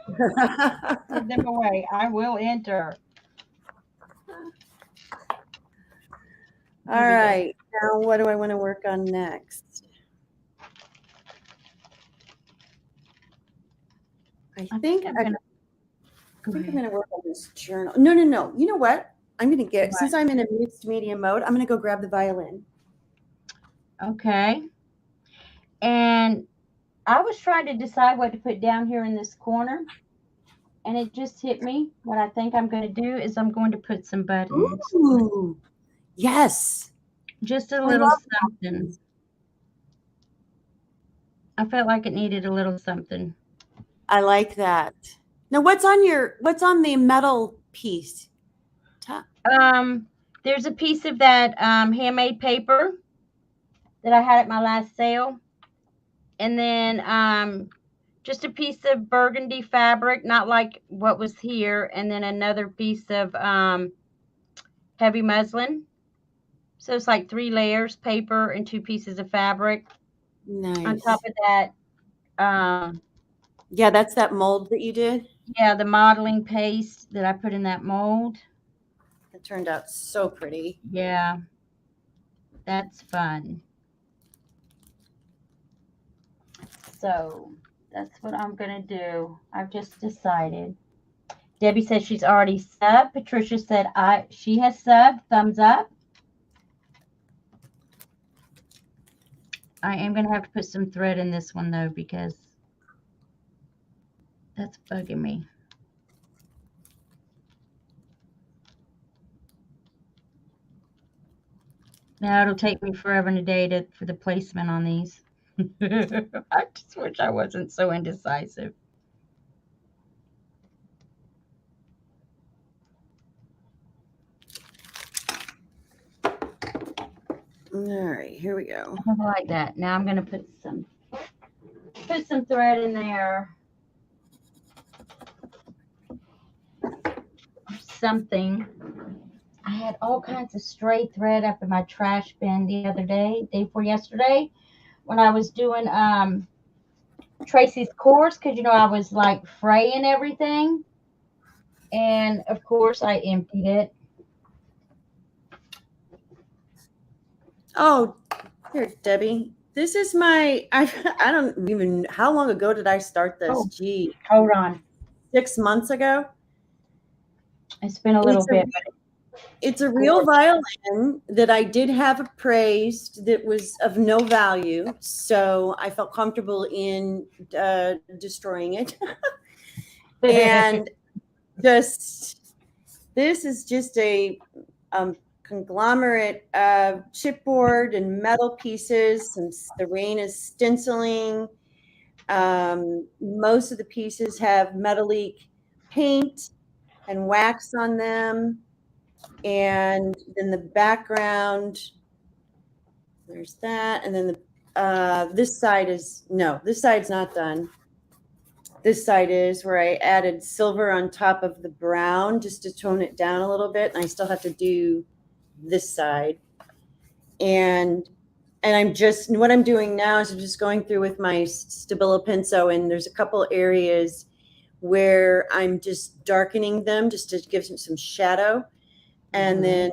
give them away. I will enter. All right. Now, what do I want to work on next? I think I'm going to work on this journal. No. You know what? I'm going to get, since I'm in a mixed media mode, I'm going to go grab the violin. Okay. And I was trying to decide what to put down here in this corner, and it just hit me. What I think I'm going to do is I'm going to put some buttons. Ooh, yes. Just a little something. I felt like it needed a little something. I like that. Now, what's on the metal piece? There's a piece of that handmade paper that I had at my last sale. And then just a piece of burgundy fabric, not like what was here. And then another piece of heavy muslin. So it's like 3 layers, paper and 2 pieces of fabric. Nice. On top of that, yeah, that's that mold that you did? Yeah, the modeling paste that I put in that mold. It turned out so pretty. Yeah, that's fun. So that's what I'm going to do. I've just decided. Debbie said she's already subbed. Patricia said she has subbed. Thumbs up. I am going to have to put some thread in this one, though, because that's bugging me. Now it'll take me forever and a day for the placement on these. I just wish I wasn't so indecisive. All right, here we go. I like that. Now I'm going to put some thread in there. Or something. I had all kinds of stray thread up in my trash bin the other day before yesterday, when I was doing Tracy's course, because I was like fraying everything. And of course I emptied it. Oh, here, Debbie. This is I don't even, how long ago did I start this? Oh, gee. Hold on. 6 months ago? It's been a little bit. It's a real violin that I did have appraised that was of no value. So I felt comfortable in destroying it. And this is just a conglomerate of chipboard and metal pieces, since the rain is stenciling. Most of the pieces have metallic paint and wax on them. And then the background, there's that. And then this side's not done. This side is, where I added silver on top of the brown just to tone it down a little bit. And I still have to do this side. And I'm just, what I'm doing now is I'm just going through with my Stabilo Pinso, and there's a couple areas where I'm just darkening them just to give them some shadow. And then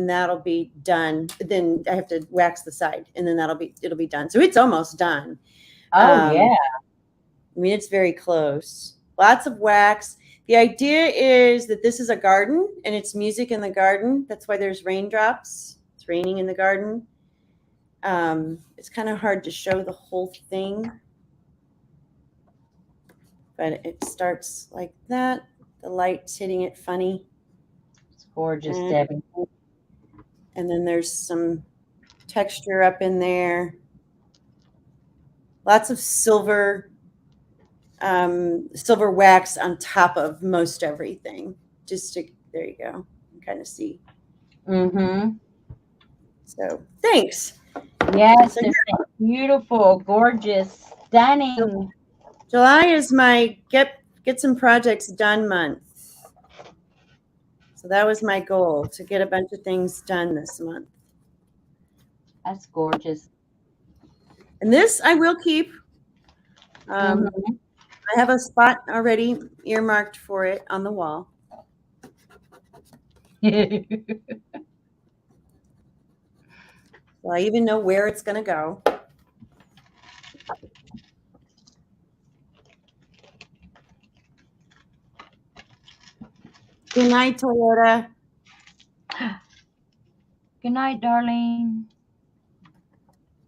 that'll be done. Then I have to wax the side, and then it'll be done. So it's almost done. Oh, yeah. I mean, it's very close. Lots of wax. The idea is that this is a garden, and it's music in the garden. That's why there's raindrops. It's raining in the garden. It's kind of hard to show the whole thing, but it starts like that. The light's hitting it funny. It's gorgeous, Debbie. And then there's some texture up in there. Lots of silver wax on top of most everything. There you go. You can kind of see. So thanks. Yes, it's beautiful, gorgeous, stunning. July is my get some projects done month. So that was my goal, to get a bunch of things done this month. That's gorgeous. And this I will keep. I have a spot already earmarked for it on the wall. So I even know where it's going to go. Good night, Toyota. Good night, darling.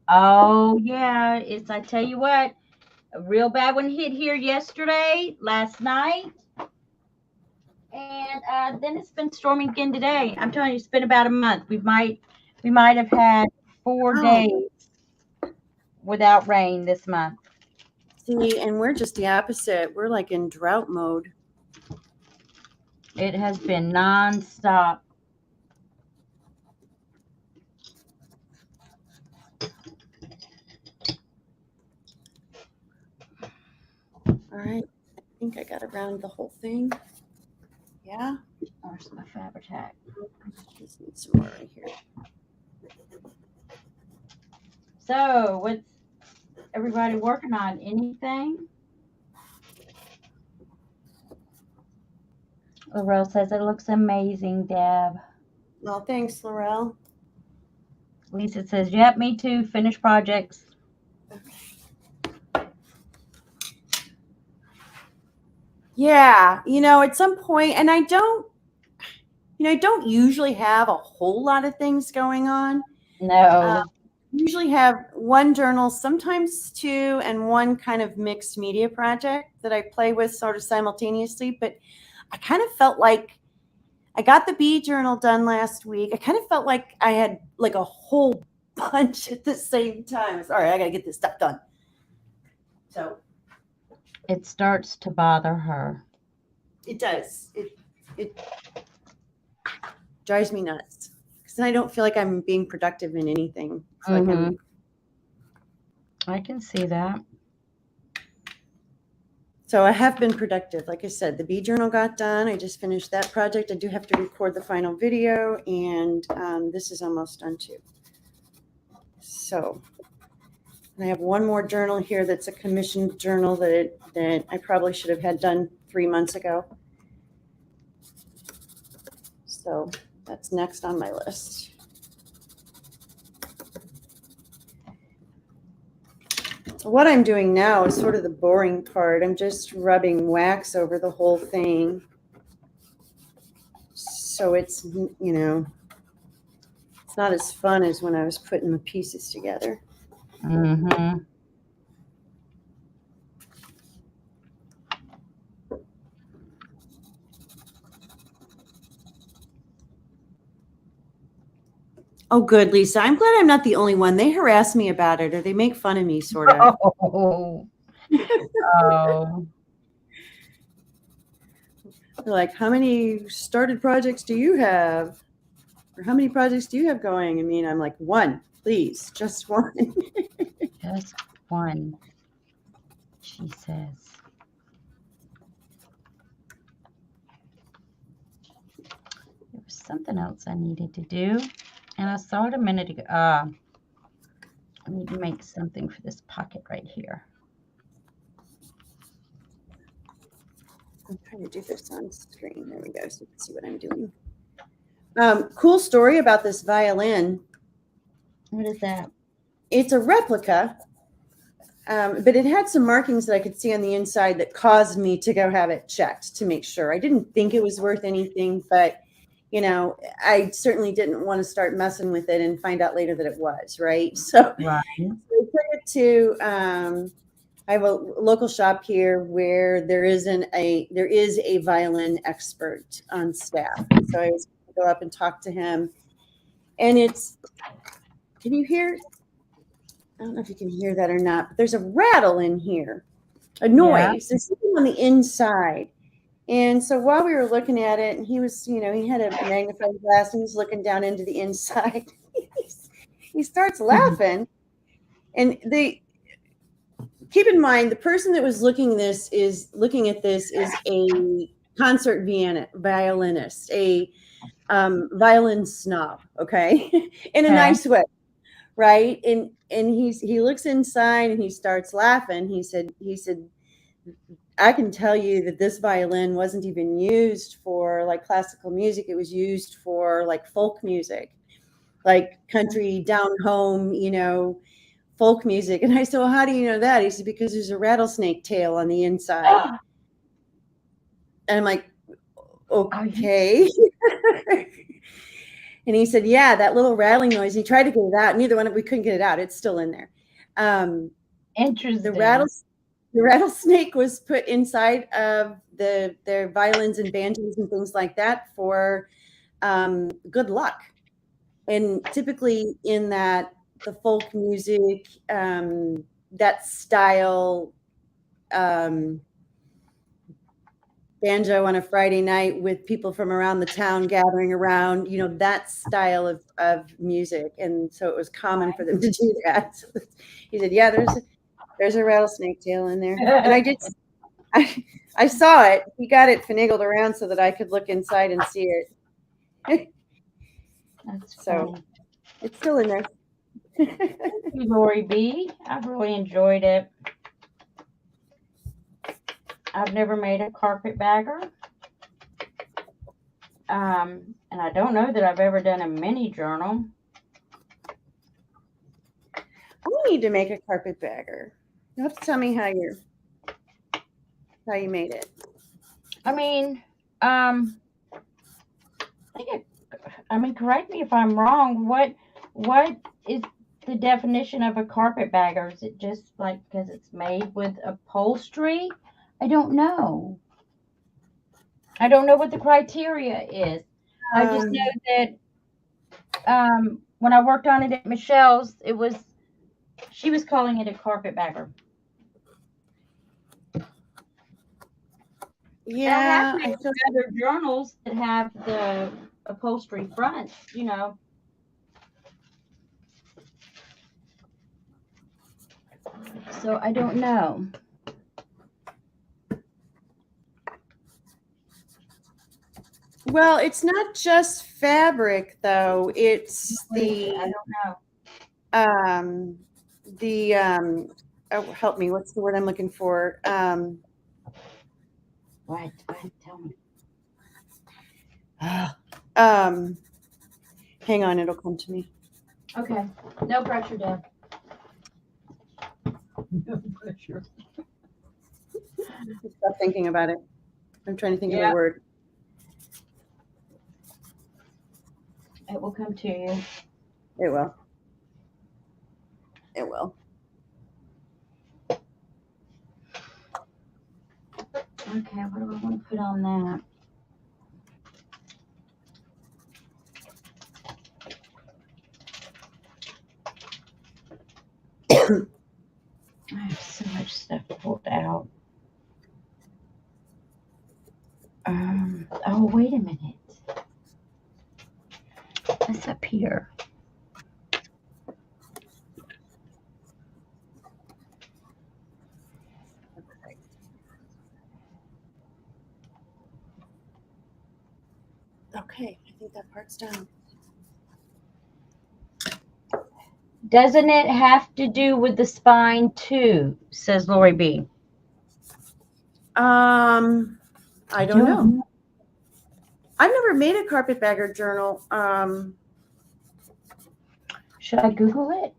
Oh, yeah. I tell you what, a real bad one hit here last night. And then it's been storming again today. I'm telling you, it's been about a month. We might have had 4 days without rain this month. See, and we're just the opposite. We're like in drought mode. It has been nonstop. All right. I think I got around the whole thing. Yeah. Where's my Fabri-Tac? Just need some more right here. So, what's everybody working on? Anything? Laurel says it looks amazing, Deb. Well, thanks, Laurel. Lisa says, yep, me too. Finished projects. Yeah, at some point, and I don't usually have a whole lot of things going on. No. Usually have one journal, sometimes 2, and one kind of mixed media project that I play with sort of simultaneously. But I kind of felt like I got the bee journal done last week. I kind of felt like I had like a whole bunch at the same time. Sorry, I got to get this stuff done. So it starts to bother her. It does. It drives me nuts because then I don't feel like I'm being productive in anything. So I can see that. So I have been productive. Like I said, the bee journal got done. I just finished that project. I do have to record the final video, and this is almost done too. So I have one more journal here that's a commissioned journal that I probably should have had done 3 months ago. So that's next on my list. So what I'm doing now is sort of the boring part. I'm just rubbing wax over the whole thing. So it's, it's not as fun as when I was putting the pieces together. Mm-hmm. Oh, good, Lisa. I'm glad I'm not the only one. They harass me about it, or they make fun of me, sort of. Oh. They're like, how many started projects do you have? Or how many projects do you have going? I mean, I'm like, 1, please, just 1. Just 1, she says. There was something else I needed to do, and I saw it a minute ago. I need to make something for this pocket right here. I'm trying to do this on screen. There we go, so you can see what I'm doing. Cool story about this violin. What is that? It's a replica, but it had some markings that I could see on the inside that caused me to go have it checked to make sure. I didn't think it was worth anything, but I certainly didn't want to start messing with it and find out later that it was, right? So Right. I took it to I have a local shop here where there is a violin expert on staff. So I was going to go up and talk to him. And can you hear? I don't know if you can hear that or not, but there's a rattle in here, a noise. Yeah. There's something on the inside. And so while we were looking at it, and he was, he had a magnifying glass and he was looking down into the inside. He starts laughing. And keep in mind, the person that was looking at this is a concert violinist, a violin snob, okay, in a nice way, right? And he looks inside and he starts laughing. He said, I can tell you that this violin wasn't even used for like classical music. It was used for like folk music, like country down home, folk music. And I said, well, how do you know that? He said, because there's a rattlesnake tail on the inside. And I'm like, okay. And he said, yeah, that little rattling noise. He tried to get it out. Neither one of we couldn't get it out. It's still in there. Interesting. The rattlesnake was put inside of their violins and banjos and things like that for good luck. And typically in the folk music, that style, banjo on a Friday night with people from around the town gathering around, that style of music. And so it was common for them to do that. So he said, yeah, there's a rattlesnake tail in there. And I saw it. He got it finagled around so that I could look inside and see it. That's so funny. It's still in there. Thank you, Lori B. I've really enjoyed it. I've never made a carpetbagger. And I don't know that I've ever done a mini journal. I need to make a carpetbagger. You have to tell me how you made it. I mean, correct me if I'm wrong. What is the definition of a carpetbagger? Is it just like because it's made with upholstery? I don't know. I don't know what the criteria is. I just know that when I worked on it at Michelle's, she was calling it a carpetbagger. Yeah, I feel other journals that have the upholstery fronts, So I don't know. Well, it's not just fabric though. It's I don't know. Oh, help me. What's the word I'm looking for? What? Tell me. Hang on, it'll come to me. Okay. No pressure, Deb. No pressure. Stop thinking about it. I'm trying to think of a word. It will come to you. It will. It will. Okay, what do I want to put on that? I have so much stuff pulled out. Oh, wait a minute. That's up here. Okay, I think that part's done. Doesn't it have to do with the spine too? Says Lori B. I don't know. I've never made a carpetbagger journal. Should I Google it?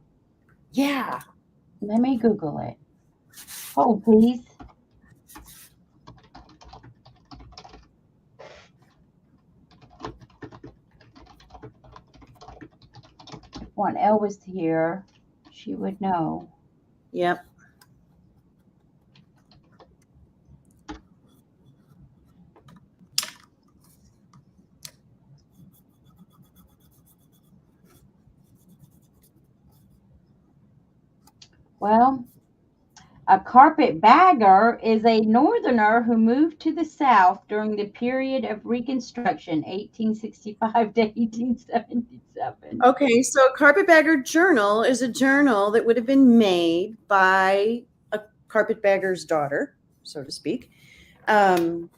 Yeah. Let me Google it. Hold, please. If Aunt Elle was here, she would know. Yep. Well, a carpetbagger is a northerner who moved to the South during the period of Reconstruction, 1865 to 1877. Okay, so a carpetbagger journal is a journal that would have been made by a carpetbagger's daughter, so to speak. So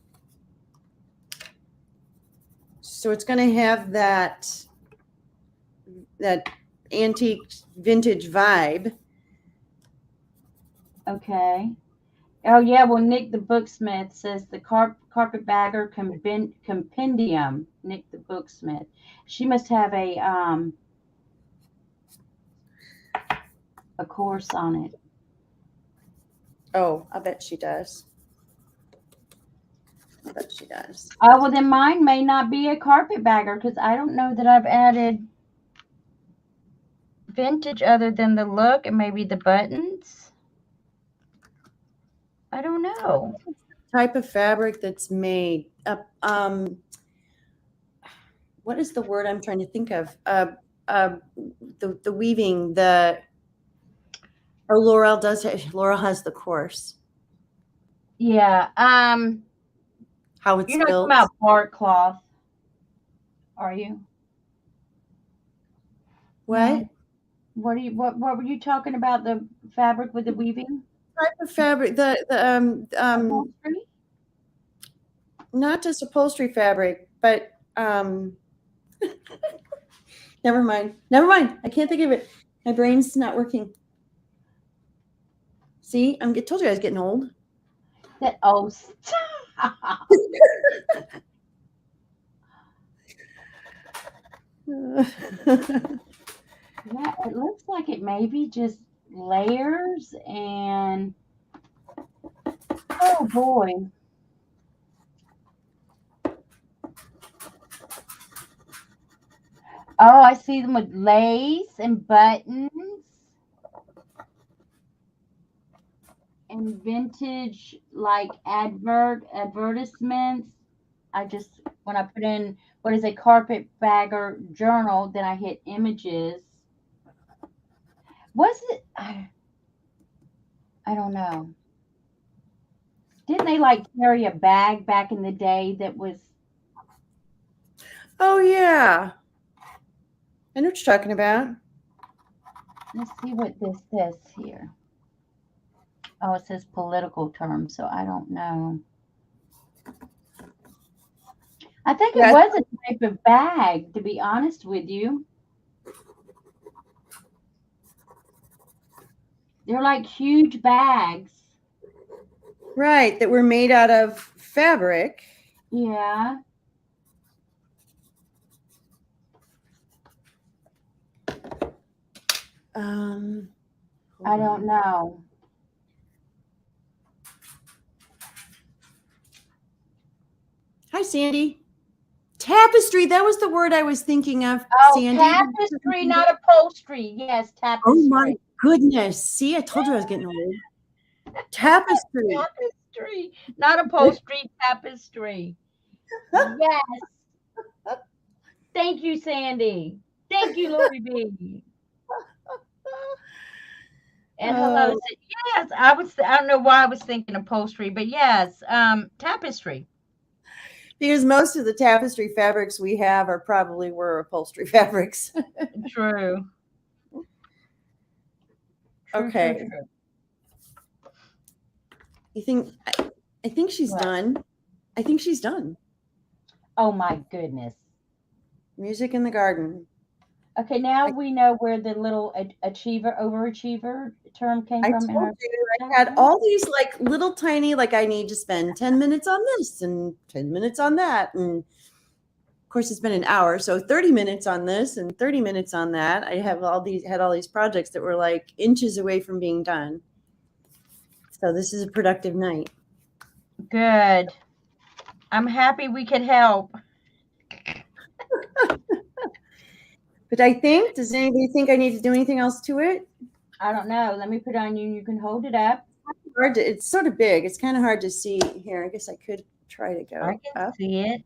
it's going to have that antique vintage vibe. Okay. Oh, yeah. Well, Nick the Booksmith says the Carpetbagger Compendium. Nick the Booksmith. She must have a course on it. Oh, I bet she does. I bet she does. Oh, well, then mine may not be a carpetbagger because I don't know that I've added vintage other than the look and maybe the buttons. I don't know. Type of fabric that's made. What is the word I'm trying to think of? The weaving. Laurel does it. Laurel has the course. Yeah. How it's You're not built. talking about bark cloth, are you? What? What were you talking about? The fabric with the weaving? Type of fabric. Upholstery? Not just upholstery fabric, but never mind. I can't think of it. My brain's not working. See, I told you I was getting old. That oh yeah, it looks like it may be just layers and oh boy. Oh, I see them with lace and buttons and vintage like advertisements. When I put in what is a carpetbagger journal, then I hit images. Was it? I don't know. Didn't they like carry a bag back in the day that was? Oh yeah, I know what you're talking about. Let's see what this says here. Oh, it says political terms, so I don't know. I think it was a type of bag, to be honest with you. They're like huge bags. Right, that were made out of fabric. Yeah. I don't know. Hi, Sandy. Tapestry. That was the word I was thinking of. Oh, Sandy. tapestry, not upholstery. Yes, tapestry. Oh my goodness. See, I told you I was getting old. Tapestry. Tapestry, not upholstery, tapestry. Yes. Thank you, Sandy. Thank you, Lori B. And hello. Yes, I don't know why I was thinking upholstery, but yes, tapestry. Because most of the tapestry fabrics we have were upholstery fabrics. True. Okay. True. I think she's done. I think she's done. Oh my goodness. Music in the garden. Okay, now we know where the little overachiever term came I from in told our you I had chapter. all these like little tiny, like I need to spend 10 minutes on this and 10 minutes on that. And of course it's been an hour. So 30 minutes on this and 30 minutes on that. I have had all these projects that were like inches away from being done. So this is a productive night. Good. I'm happy we could help. But I think, does anybody think I need to do anything else to it? I don't know. Let me put it on you and you can hold it up. It's sort of big. It's kind of hard to see here. I guess I could try to go I can up. see it.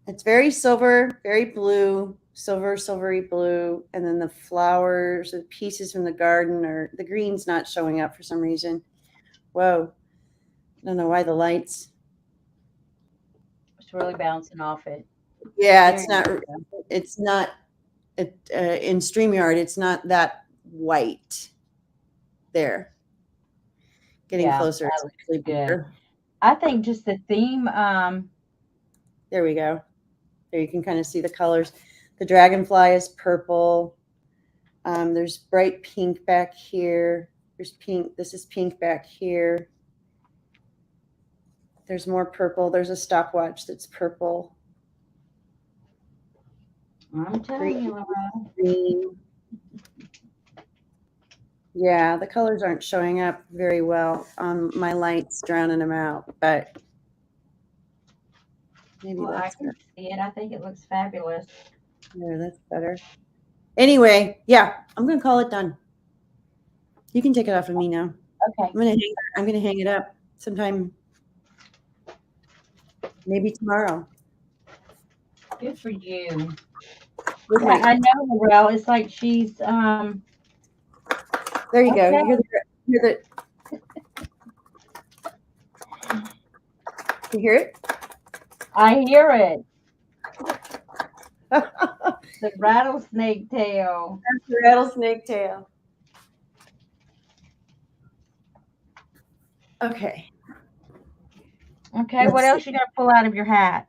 It's very silver, very blue, silvery blue. And then the flowers, the pieces from the garden, or the green's not showing up for some reason. Whoa. I don't know why the lights. It's really bouncing off it. Yeah, There it's not in StreamYard, it's not that white. There. Getting closer. It's actually bigger. I think just the theme. There we go. There you can kind of see the colors. The dragonfly is purple. There's bright pink back here. There's pink. This is pink back here. There's more purple. There's a stopwatch that's purple. I'm telling you, Laura. Green. Yeah, the colors aren't showing up very well. My light's drowning them out, but maybe Well, I that's can better. see it. I think it looks fabulous. Yeah, that's better. Anyway, yeah, I'm gonna call it done. You can take it off of me now. Okay. I'm gonna hang it up sometime, maybe tomorrow. Good for you. With Yeah, my- I know, Laurel. It's like she's There you go. Okay. You hear it? I hear it. The rattlesnake tail. That's the rattlesnake tail. Okay. Okay, what else you got to pull out of your hat?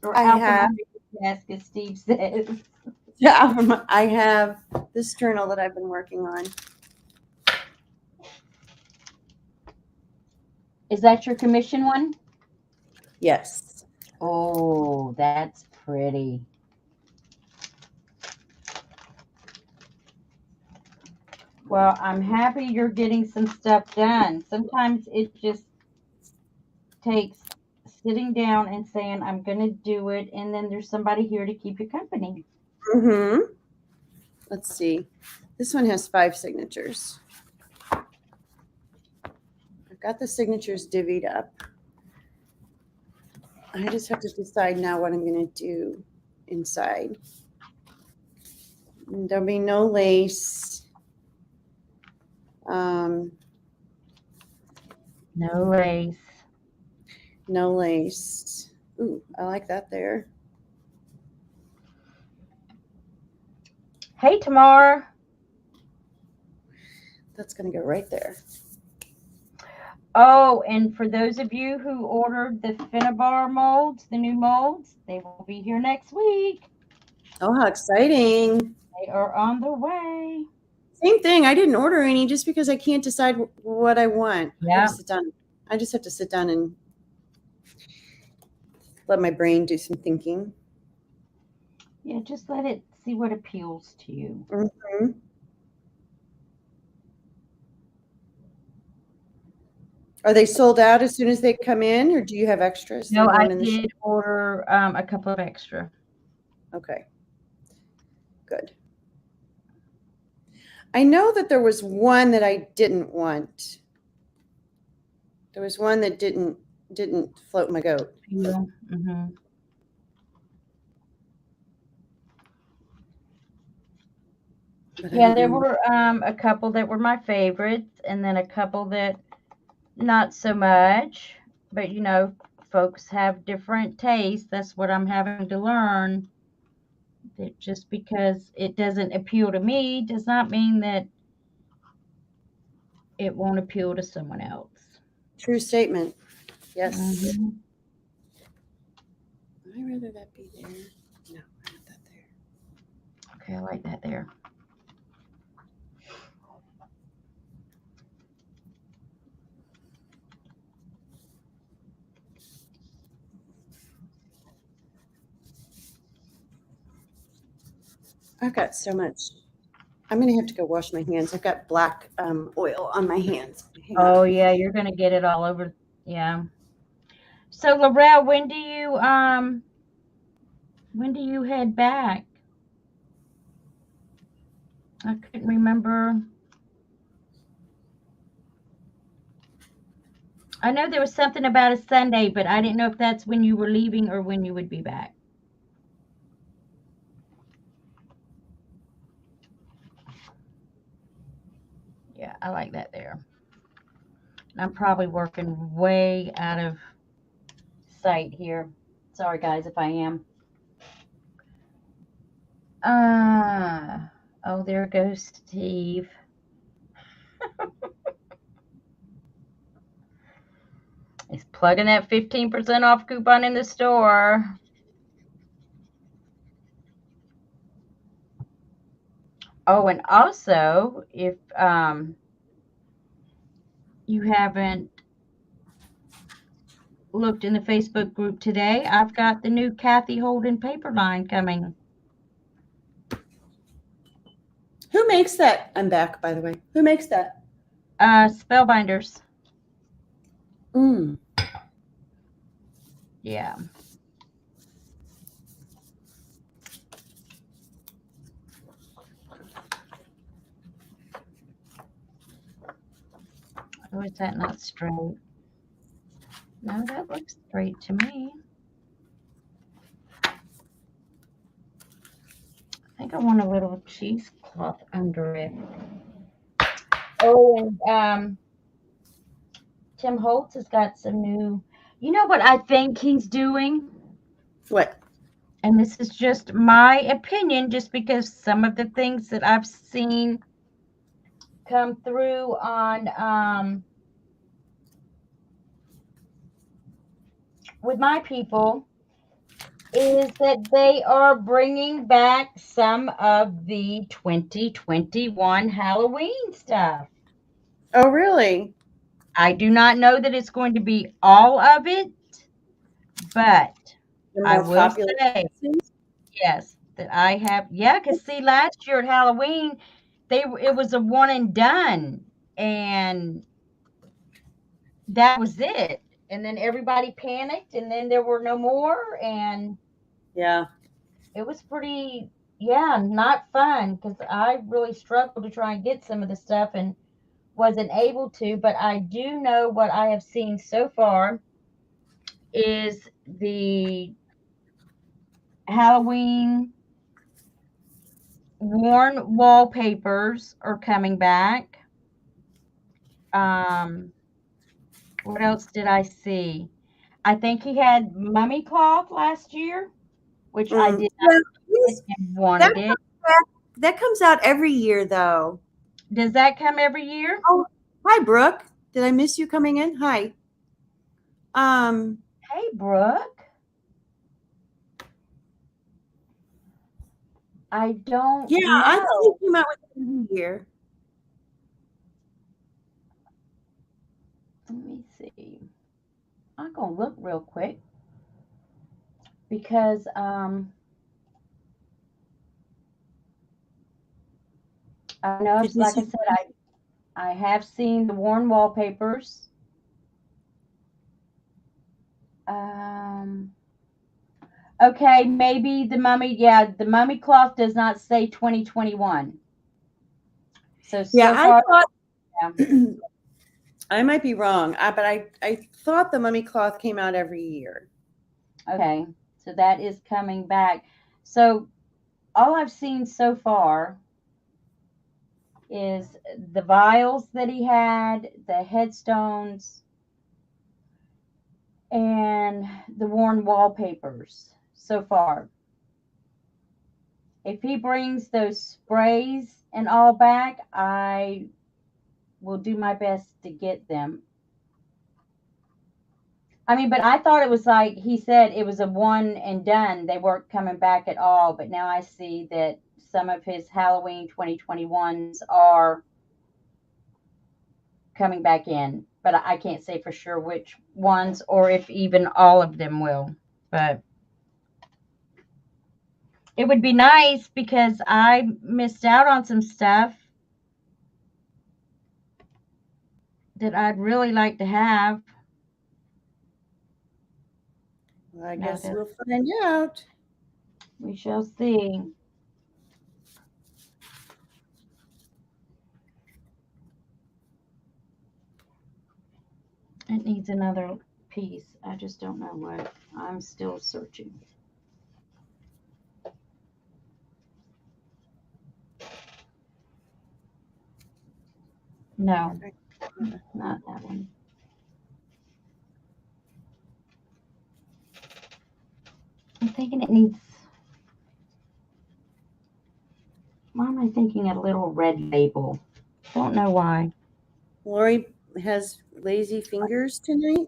Or I out have- from under your desk, as Steve says. Yeah, I have this journal that I've been working on. Is that your commission one? Yes. Oh, that's pretty. Well, I'm happy you're getting some stuff done. Sometimes it just takes sitting down and saying, I'm going to do it. And then there's somebody here to keep you company. Mm-hmm. Let's see. This one has 5 signatures. I've got the signatures divvied up. I just have to decide now what I'm going to do inside. And there'll be no lace. No lace. No lace. Ooh, I like that there. Hey, Tamar. That's going to go right there. Oh, and for those of you who ordered the Finnabar molds, the new molds, they will be here next week. Oh, how exciting. They are on their way. Same thing. I didn't order any just because I can't decide what I want. Yeah. I just have to sit down and let my brain do some thinking. Yeah, just let it see what appeals to you. Mm-hmm. Are they sold out as soon as they come in, or do you have extras? No, I did order a couple of extra. Okay. Good. I know that there was one that I didn't want. There was one that didn't float my goat. Yeah. Mm-hmm. Yeah, there were a couple that were my favorites, and then a couple that not so much. But you know, folks have different tastes. That's what I'm having to learn. That just because it doesn't appeal to me does not mean that it won't appeal to someone else. True statement. Yes. Mhm. I'd rather that be there. No, I want that there. Okay, I like that there. I've got so much. I'm going to have to go wash my hands. I've got black oil on my hands. Hang Oh on. yeah, you're gonna get it all over. Yeah. So Laurel, when do you head back? I couldn't remember. I know there was something about a Sunday, but I didn't know if that's when you were leaving or when you would be back. Yeah, I like that there. I'm probably working way out of sight here. Sorry guys if I am. Oh, there goes Steve. He's plugging that 15% off coupon in the store. Oh, and also, if you haven't looked in the Facebook group today, I've got the new Kathy Holden paper line coming. Who makes that? I'm back, by the way. Who makes that? Spellbinders. Mm. Yeah. Oh, is that not straight? No, that looks straight to me. I think I want a little cheesecloth under it. Oh, and Tim Holtz has got some new. You know what I think he's doing? What? And this is just my opinion, just because some of the things that I've seen come through on with my people is that they are bringing back some of the 2021 Halloween stuff. Oh, really? I do not know that it's going to be all of it, but The I more will popular say things? yes that I have. Yeah, because see, last year at Halloween, it was a one and done, and that was it. And then everybody panicked, and then there were no more, and Yeah. it was pretty, yeah, not fun because I really struggled to try and get some of the stuff and wasn't able to. But I do know what I have seen so far is the Halloween worn wallpapers are coming back. Um, what else did I see? I think he had mummy cloth last year, which I Mm. did not Yeah, get and that wanted it. that comes out every year, though. Does that come every year? Oh, hi, Brooke. Did I miss you coming in? Hi. Um. Hey, Brooke. I don't Yeah, I thought know. it came out with every year. Let me see. I'm gonna look real quick because I know, Did you like I see? said, I have seen the worn wallpapers. Um, okay, maybe the mummy. Yeah, the mummy cloth does not say 2021. So Yeah, so I far, yeah. thought I might be wrong, but I thought the mummy cloth came out every year. Okay, so that is coming back. So all I've seen so far is the vials that he had, the headstones, and the worn wallpapers so far. If he brings those sprays and all back, I will do my best to get them. I mean, but I thought it was like he said it was a one and done. They weren't coming back at all. But now I see that some of his Halloween 2021s are coming back in. But I can't say for sure which ones or if even all of them will. But it would be nice because I missed out on some stuff that I'd really like to have. Well, I Now guess that we'll find out. we shall see. It needs another piece. I just don't know what. I'm still searching. No, not that one. I'm thinking it needs. Why am I thinking a little red label? Don't know why. Lori has lazy fingers tonight.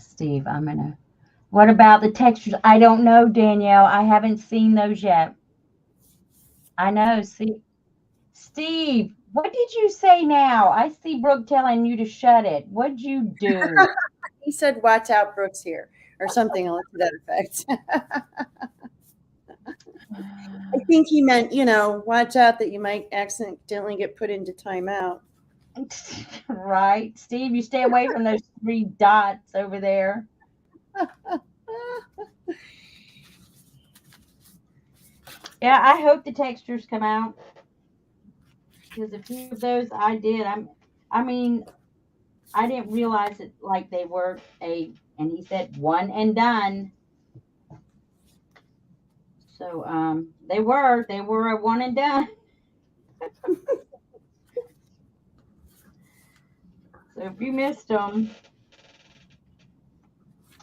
Steve, I'm gonna. What about the textures? I don't know, Danielle. I haven't seen those yet. I know. See, Steve, what did you say now? I see Brooke telling you to shut it. What'd you do? He said, "Watch out, Brooke's here," or something to that effect. I think he meant, watch out that you might accidentally get put into timeout. Right. Steve, you stay away from those three dots over there. Yeah, I hope the textures come out because a few of those I did. I mean, I didn't realize it like they were and he said one and done. So they were a one and done. So if you missed them,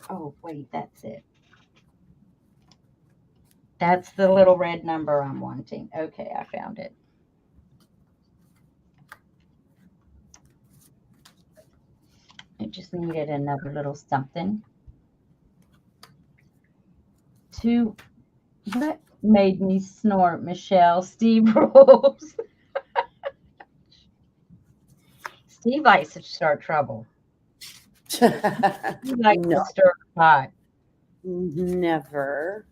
oh wait, that's it. That's the little red number I'm wanting. Okay, I found it. It just needed another little something to. What made me snort, Michelle? Steve rules. Steve likes to start trouble. He likes No, to stir the pot. never.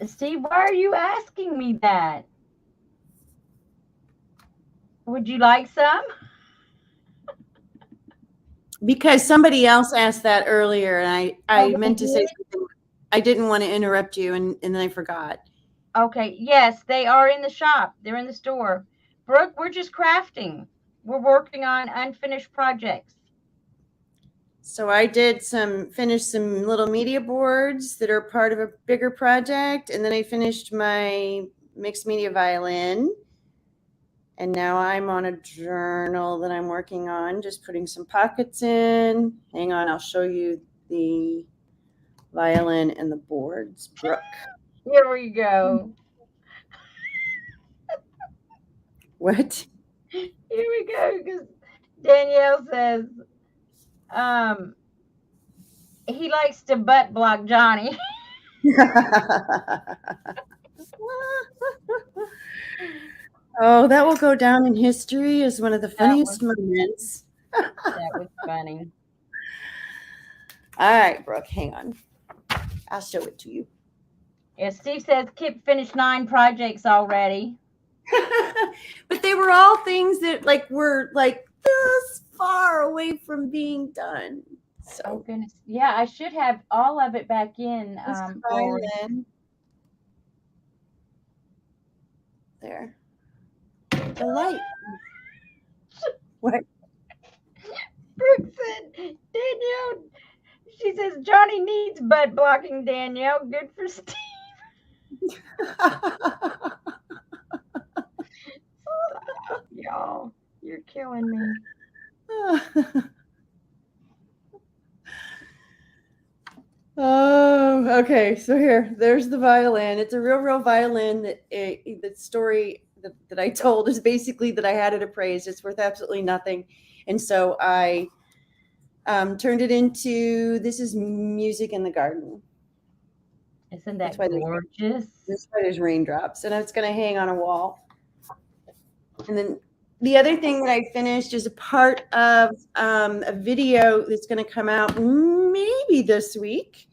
Steve, why are you asking me that? Would you like some? Because somebody else asked that earlier, and I Oh, they meant to say did? something. I didn't want to interrupt you, and then I forgot. Okay, yes, they are in the shop. They're in the store. Brooke, we're just crafting. We're working on unfinished projects. So I did finished some little media boards that are part of a bigger project, and then I finished my mixed media violin. And now I'm on a journal that I'm working on, just putting some pockets in. Hang on, I'll show you the violin and the boards, Brooke. Here we go. What? Here we go. Because Danielle says um, he likes to butt block Johnny. Oh, that will go down in history as one of the That was funniest moments. that was funny. All right, Brooke, hang on. I'll show it to you. Yeah, Steve says Kip finished 9 projects already. But they were all things that were this far away from being done. So Oh goodness. Yeah, I should have all of it back in. this Lori. violin there. The light. What? Brooke said, Danielle, she says Johnny needs butt blocking, Danielle. Good for Steve. Stop, y'all. You're killing me. Oh, okay. So there's the violin. It's a real violin that that I told is basically that I had it appraised. It's worth absolutely nothing. And so I turned it into, this is music in the garden. Isn't That's that why gorgeous? that's why there's raindrops. And it's going to hang on a wall. And then the other thing that I finished is a part of a video that's going to come out maybe this week.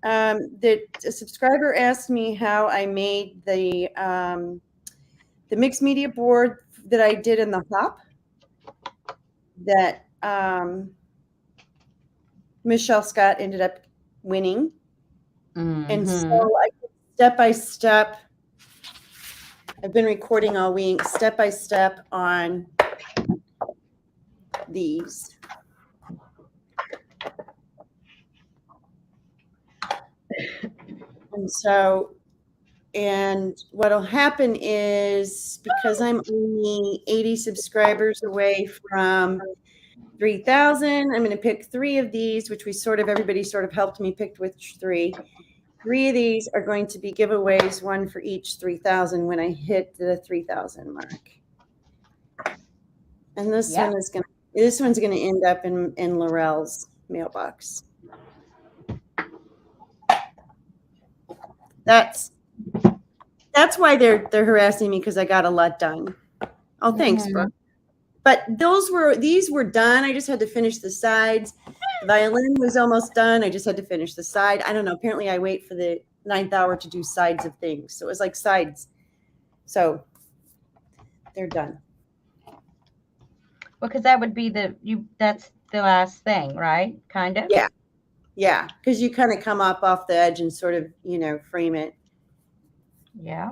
That a subscriber asked me how I made the mixed media board that I did in the hop that Michelle Scott ended up winning. And so I step by step, I've been recording all week, step by step on these. And so, and what'll happen is, because I'm only 80 subscribers away from 3,000, I'm going to pick 3 of these, which everybody sort of helped me pick which 3. 3 of these are going to be giveaways, one for each 3,000 when I hit the 3,000 mark. And this one's going to end up in Laurel's mailbox. That's why they're harassing me, because I got a lot done. Oh, thanks, Brooke. But these were done. I just had to finish the sides. The violin was almost done. I just had to finish the side. I don't know. Apparently I wait for the 9th hour to do sides of things. So it was like sides. So they're done. Well, because that would be that's the last thing, right? Kind of. Yeah. Yeah. Because you kind of come up off the edge and sort of, frame it. Yeah.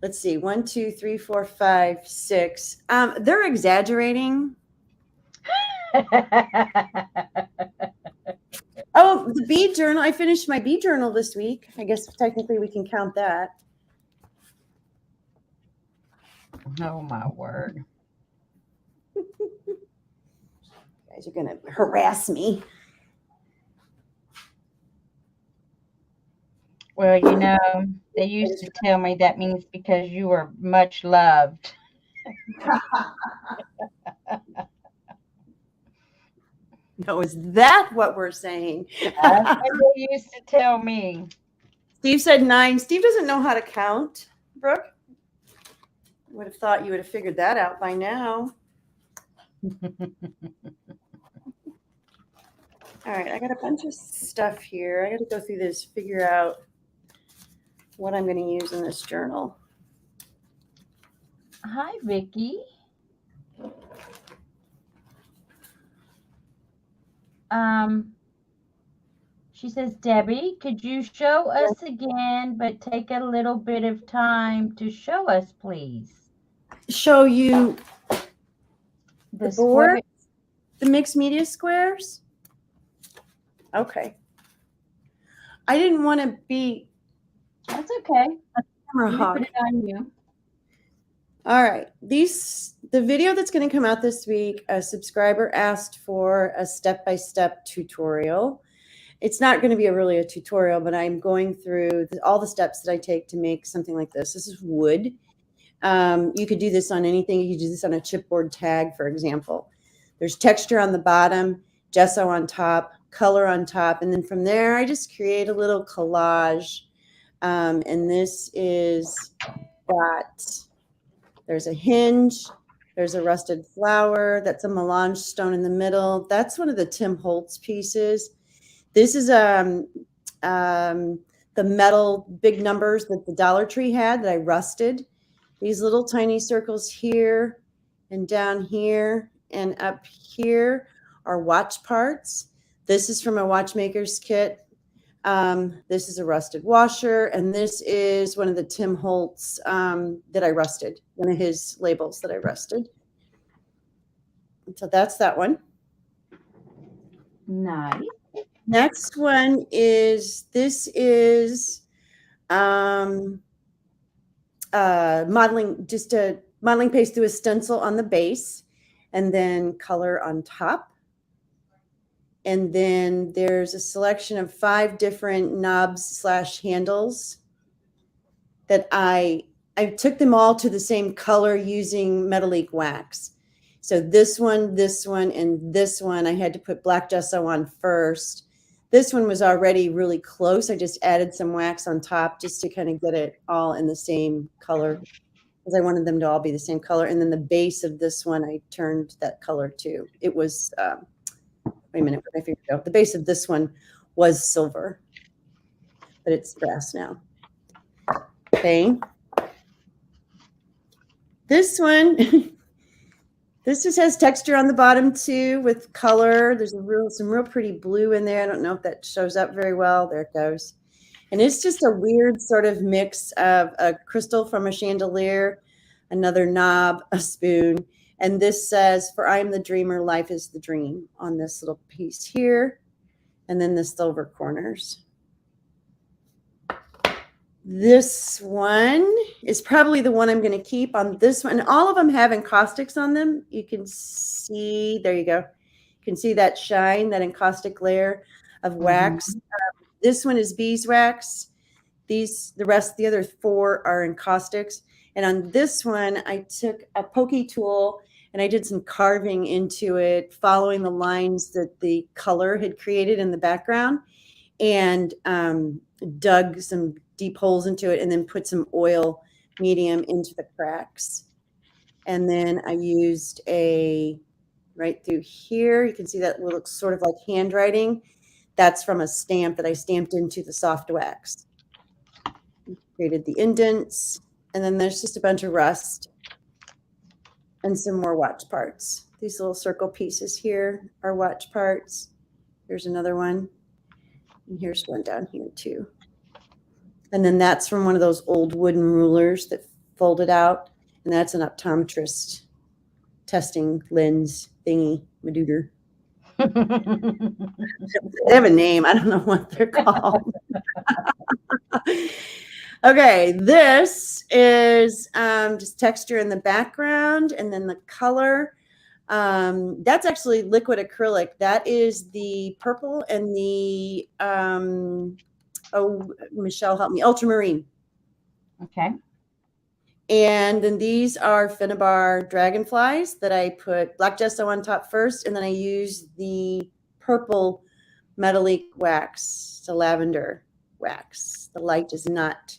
Let's see. 1, 2, 3, 4, 5, 6. They're exaggerating. Oh, the bead journal. I finished my bead journal this week. I guess technically we can count that. Oh, my word. You guys are going to harass me. Well, they used to tell me that means because you were much loved. No, is that what we're saying? That's what they used to tell me. Steve said 9. Steve doesn't know how to count, Brooke. I would have thought you would have figured that out by now. All right, I got a bunch of stuff here. I got to go through this, figure out what I'm going to use in this journal. Hi, Vicky. She says, Debbie, could you show us again, but take a little bit of time to show us, please? Show you the board, square. the mixed media squares. Okay. I didn't want to be. That's okay. Camera hog. Put it on you. All right. The video that's going to come out this week, a subscriber asked for a step-by-step tutorial. It's not going to be really a tutorial, but I'm going through all the steps that I take to make something like this. This is wood. You could do this on anything. You could do this on a chipboard tag, for example. There's texture on the bottom, gesso on top, color on top. And then from there, I just create a little collage. And this is there's a hinge. There's a rusted flower. That's a melange stone in the middle. That's one of the Tim Holtz pieces. This is the metal big numbers that the Dollar Tree had that I rusted. These little tiny circles here and down here and up here are watch parts. This is from a watchmaker's kit. This is a rusted washer, and this is one of the Tim Holtz that I rusted, one of his labels that I rusted. So that's that one. Nice. Next one is, this is modeling, just a modeling paste through a stencil on the base, and then color on top. And then there's a selection of 5 different knobs / handles that I I took them all to the same color using metallic wax. So this one, and this one, I had to put black gesso on first. This one was already really close. I just added some wax on top just to kind of get it all in the same color, because I wanted them to all be the same color. And then the base of this one, I turned that color too. It was, wait a minute, where did I figure it out? The base of this one was silver, but it's brass now. Okay. This one, this just has texture on the bottom too with color. There's some real pretty blue in there. I don't know if that shows up very well. There it goes. And it's just a weird sort of mix of a crystal from a chandelier, another knob, a spoon. And this says, "For I am the dreamer, life is the dream," on this little piece here. And then the silver corners. This one is probably the one I'm going to keep on this one. And all of them have Encaustics on them. You can see, there you go. You can see that shine, that encaustic layer of wax. This one is beeswax. The other 4 are Encaustics. And on this one, I took a pokey tool and I did some carving into it, following the lines that the color had created in the background, and dug some deep holes into it, and then put some oil medium into the cracks. And then I used right through here, you can see that looks sort of like handwriting. That's from a stamp that I stamped into the soft wax. Created the indents, and then there's just a bunch of rust and some more watch parts. These little circle pieces here are watch parts. Here's another one, and here's one down here too. And then that's from one of those old wooden rulers that folded out. And that's an optometrist testing lens thingy, Madooter. They have a name. I don't know what they're called. Okay, this is just texture in the background, and then the color. That's actually liquid acrylic. That is the purple and the Michelle, help me, ultramarine. Okay. And then these are Finnabar dragonflies that I put black gesso on top first, and then I use the purple metallic wax, the lavender wax. The light is not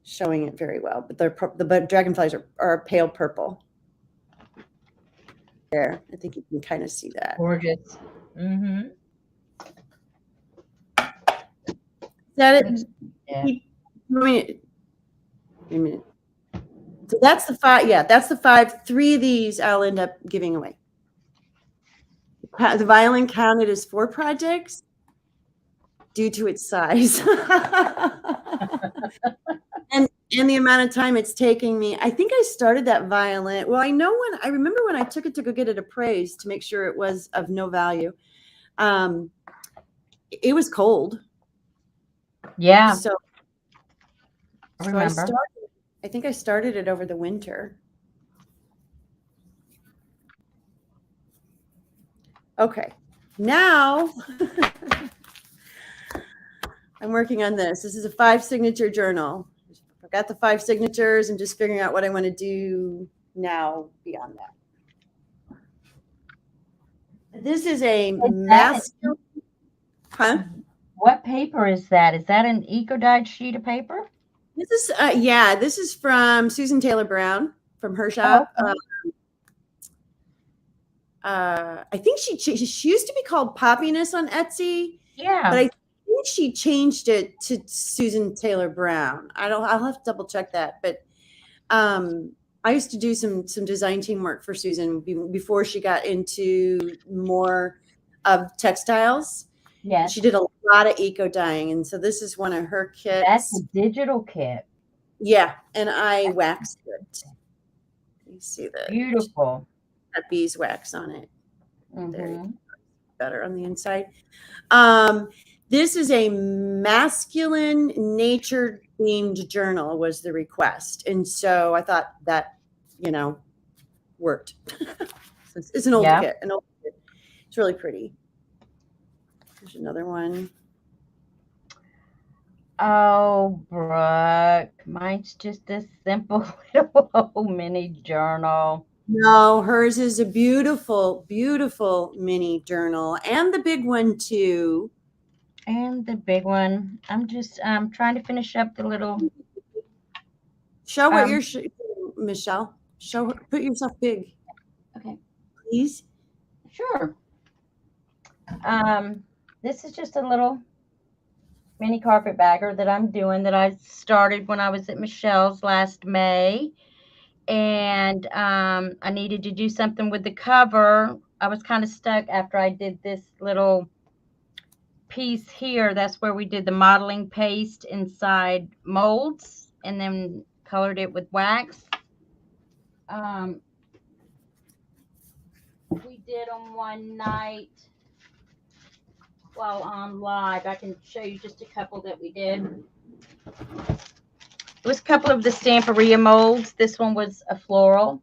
showing it very well, but the dragonflies are pale purple. There, I think you can kind of see that. Gorgeous. Mm-hmm. That it? Yeah. Wait a minute. So that's the 5. Yeah, that's the 5. 3 of these I'll end up giving away. The violin counted as 4 projects due to its size. and the amount of time it's taking me. I think I started that violin. Well, I remember when I took it to go get it appraised to make sure it was of no value. It was cold. Yeah. So I remember. I think I started it over the winter. Okay. Now I'm working on this. This is a 5 signature journal. I've got the 5 signatures and just figuring out what I want to do now beyond that. This is a masculine. Huh? What paper is that? Is that an eco-dyed sheet of paper? This is this is from Susan Taylor Brown from her shop. Oh, okay. I think she used to be called Poppiness on Etsy. Yeah. But I think she changed it to Susan Taylor Brown. I'll have to double check that. But I used to do some design team work for Susan before she got into more of textiles. Yes. She did a lot of eco dyeing, and so this is one of her kits. That's a digital kit. Yeah, and I waxed it. You see that? Beautiful. Got beeswax on it. Mm-hmm. There, better on the inside. This is a masculine nature themed journal was the request, and so I thought that worked. It's an old kit. It's really pretty. There's another one. Oh, Brooke, mine's just a simple little mini journal. No, hers is a beautiful, beautiful mini journal, and the big one too. And the big one. I'm just trying to finish up the little Show what um you're, Michelle. Show her, put yourself big, okay, please. sure. This is just a little mini carpetbagger that I'm doing that I started when I was at Michelle's last May. And I needed to do something with the cover. I was kind of stuck after I did this little piece here. That's where we did the modeling paste inside molds and then colored it with wax. Um, we did them one night while on live. I can show you just a couple that we did. It was a couple of the Stamperia molds. This one was a floral.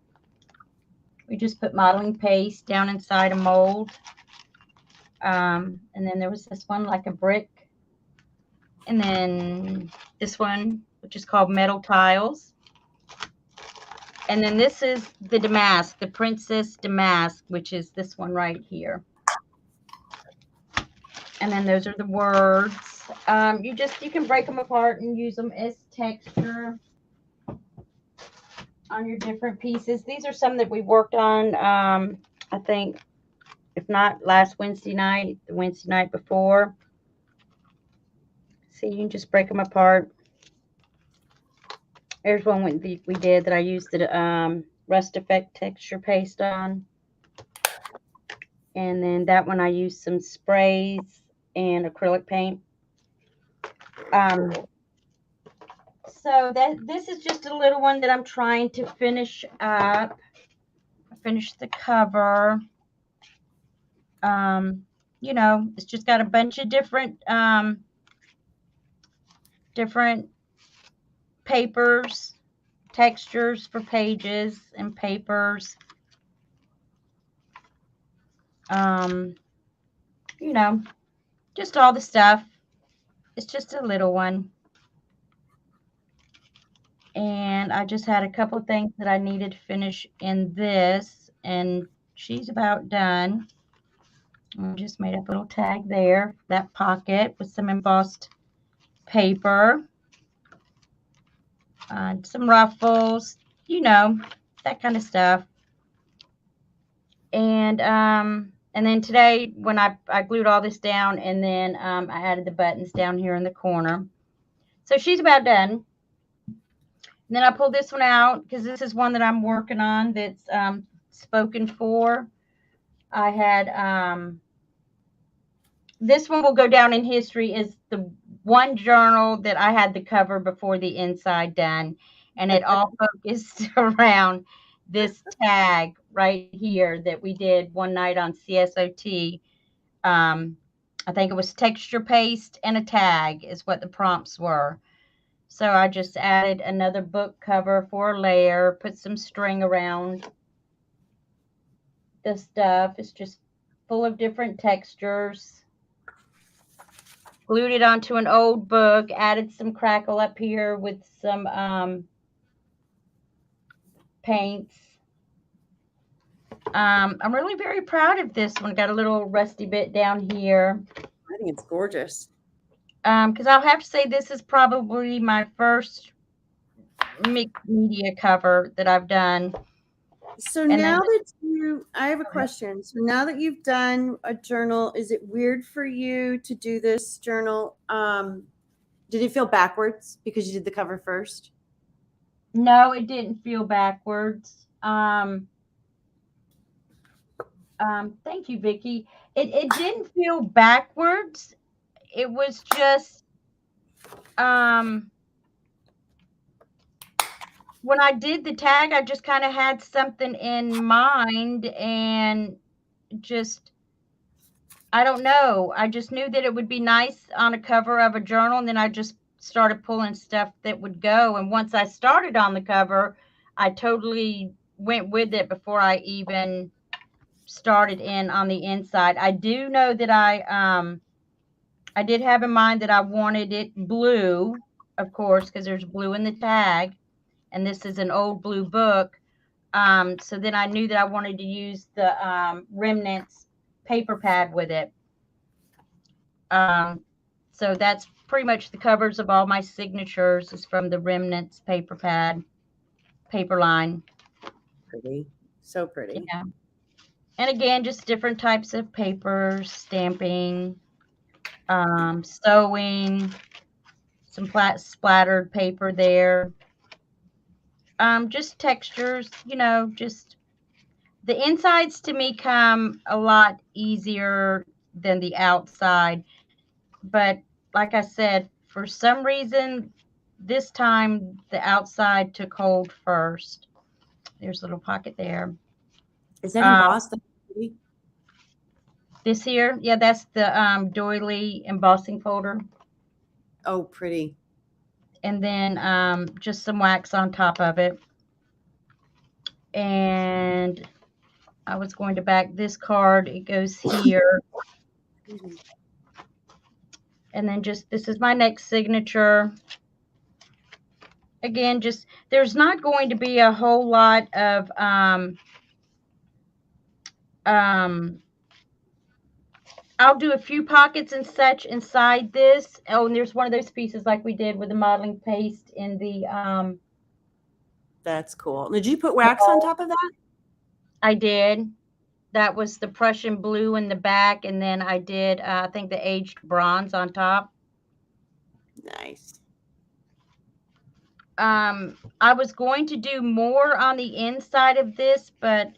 We just put modeling paste down inside a mold. And then there was this one like a brick. And then this one, which is called Metal Tiles. And then this is the damask, the Princess Damask, which is this one right here. And then those are the words. You can break them apart and use them as texture on your different pieces. These are some that we worked on, I think, if not last Wednesday night, the Wednesday night before. See, you can just break them apart. There's one we did that I used the Rust Effect texture paste on. And then that one I used some sprays and acrylic paint. So this is just a little one that I'm trying to finish up. Finish the cover. It's just got a bunch of different papers, textures for pages and papers. Just all the stuff. It's just a little one. And I just had a couple of things that I needed to finish in this, and she's about done. I just made up a little tag there, that pocket with some embossed paper, some ruffles, that kind of stuff. And then today when I glued all this down, and then I added the buttons down here in the corner. So she's about done. And then I pulled this one out because this is one that I'm working on that's spoken for. I had this one will go down in history as the one journal that I had the cover before the inside done, and it all focused around this tag right here that we did one night on CSOT. I think it was texture paste and a tag is what the prompts were. So I just added another book cover for a layer, put some string around the stuff. It's just full of different textures. Glued it onto an old book, added some crackle up here with some paints. I'm really very proud of this one. Got a little rusty bit down here. I think it's gorgeous. Because I'll have to say this is probably my first mixed media cover that I've done. So I have a question. So now that you've done a journal, is it weird for you to do this journal? Did it feel backwards because you did the cover first? No, it didn't feel backwards. Thank you, Vicki. It didn't feel backwards. It was just when I did the tag, I just kind of had something in mind, and just I don't know. I just knew that it would be nice on a cover of a journal, and then I just started pulling stuff that would go. And once I started on the cover, I totally went with it before I even started in on the inside. I do know that I I did have in mind that I wanted it blue, of course, because there's blue in the tag, and this is an old blue book. So then I knew that I wanted to use the Remnants paper pad with it. So that's pretty much the covers of all my signatures is from the Remnants paper pad, paper line. Pretty. So pretty. Yeah. And again, just different types of papers, stamping, sewing, some splattered paper there. Just textures, just the insides to me come a lot easier than the outside. But like I said, for some reason, this time the outside took hold first. There's a little pocket there. Is that embossed? This here, yeah, that's the doily embossing folder. Oh, pretty. And then just some wax on top of it. And I was going to back this card. It goes here. And then just, this is my next signature. Again, just, there's not going to be a whole lot of, I'll do a few pockets and such inside this. Oh, and there's one of those pieces like we did with the modeling paste in the, That's cool. Did you put wax on top of that? I did. That was the Prussian blue in the back, and then I did, I think, the aged bronze on top. Nice. I was going to do more on the inside of this, but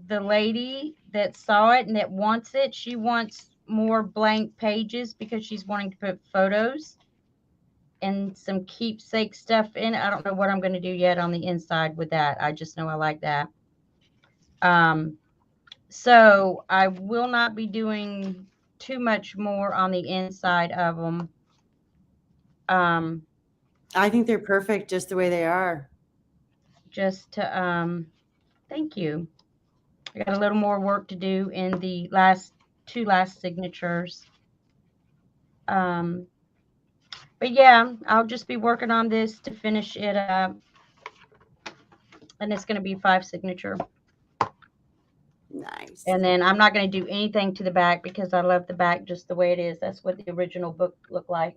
the lady that saw it and that wants it, she wants more blank pages because she's wanting to put photos and some keepsake stuff in. I don't know what I'm going to do yet on the inside with that. I just know I like that. So I will not be doing too much more on the inside of them. I think they're perfect just the way they are. Just to, thank you. I got a little more work to do in the last signatures. But yeah, I'll just be working on this to finish it up. And it's going to be 5 signature. Nice. And then I'm not going to do anything to the back because I love the back just the way it is. That's what the original book looked like.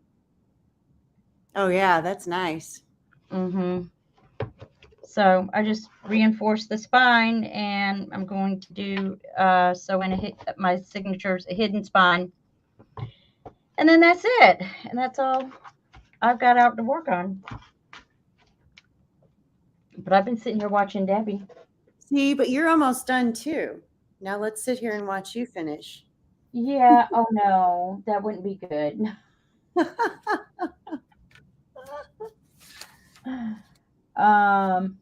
Oh yeah, that's nice. So I just reinforced the spine, and I'm going to do sew in my signatures a hidden spine, and then that's it. And that's all I've got out to work on. But I've been sitting here watching Debbie. See, but you're almost done too. Now let's sit here and watch you finish. Yeah. Oh no, that wouldn't be good.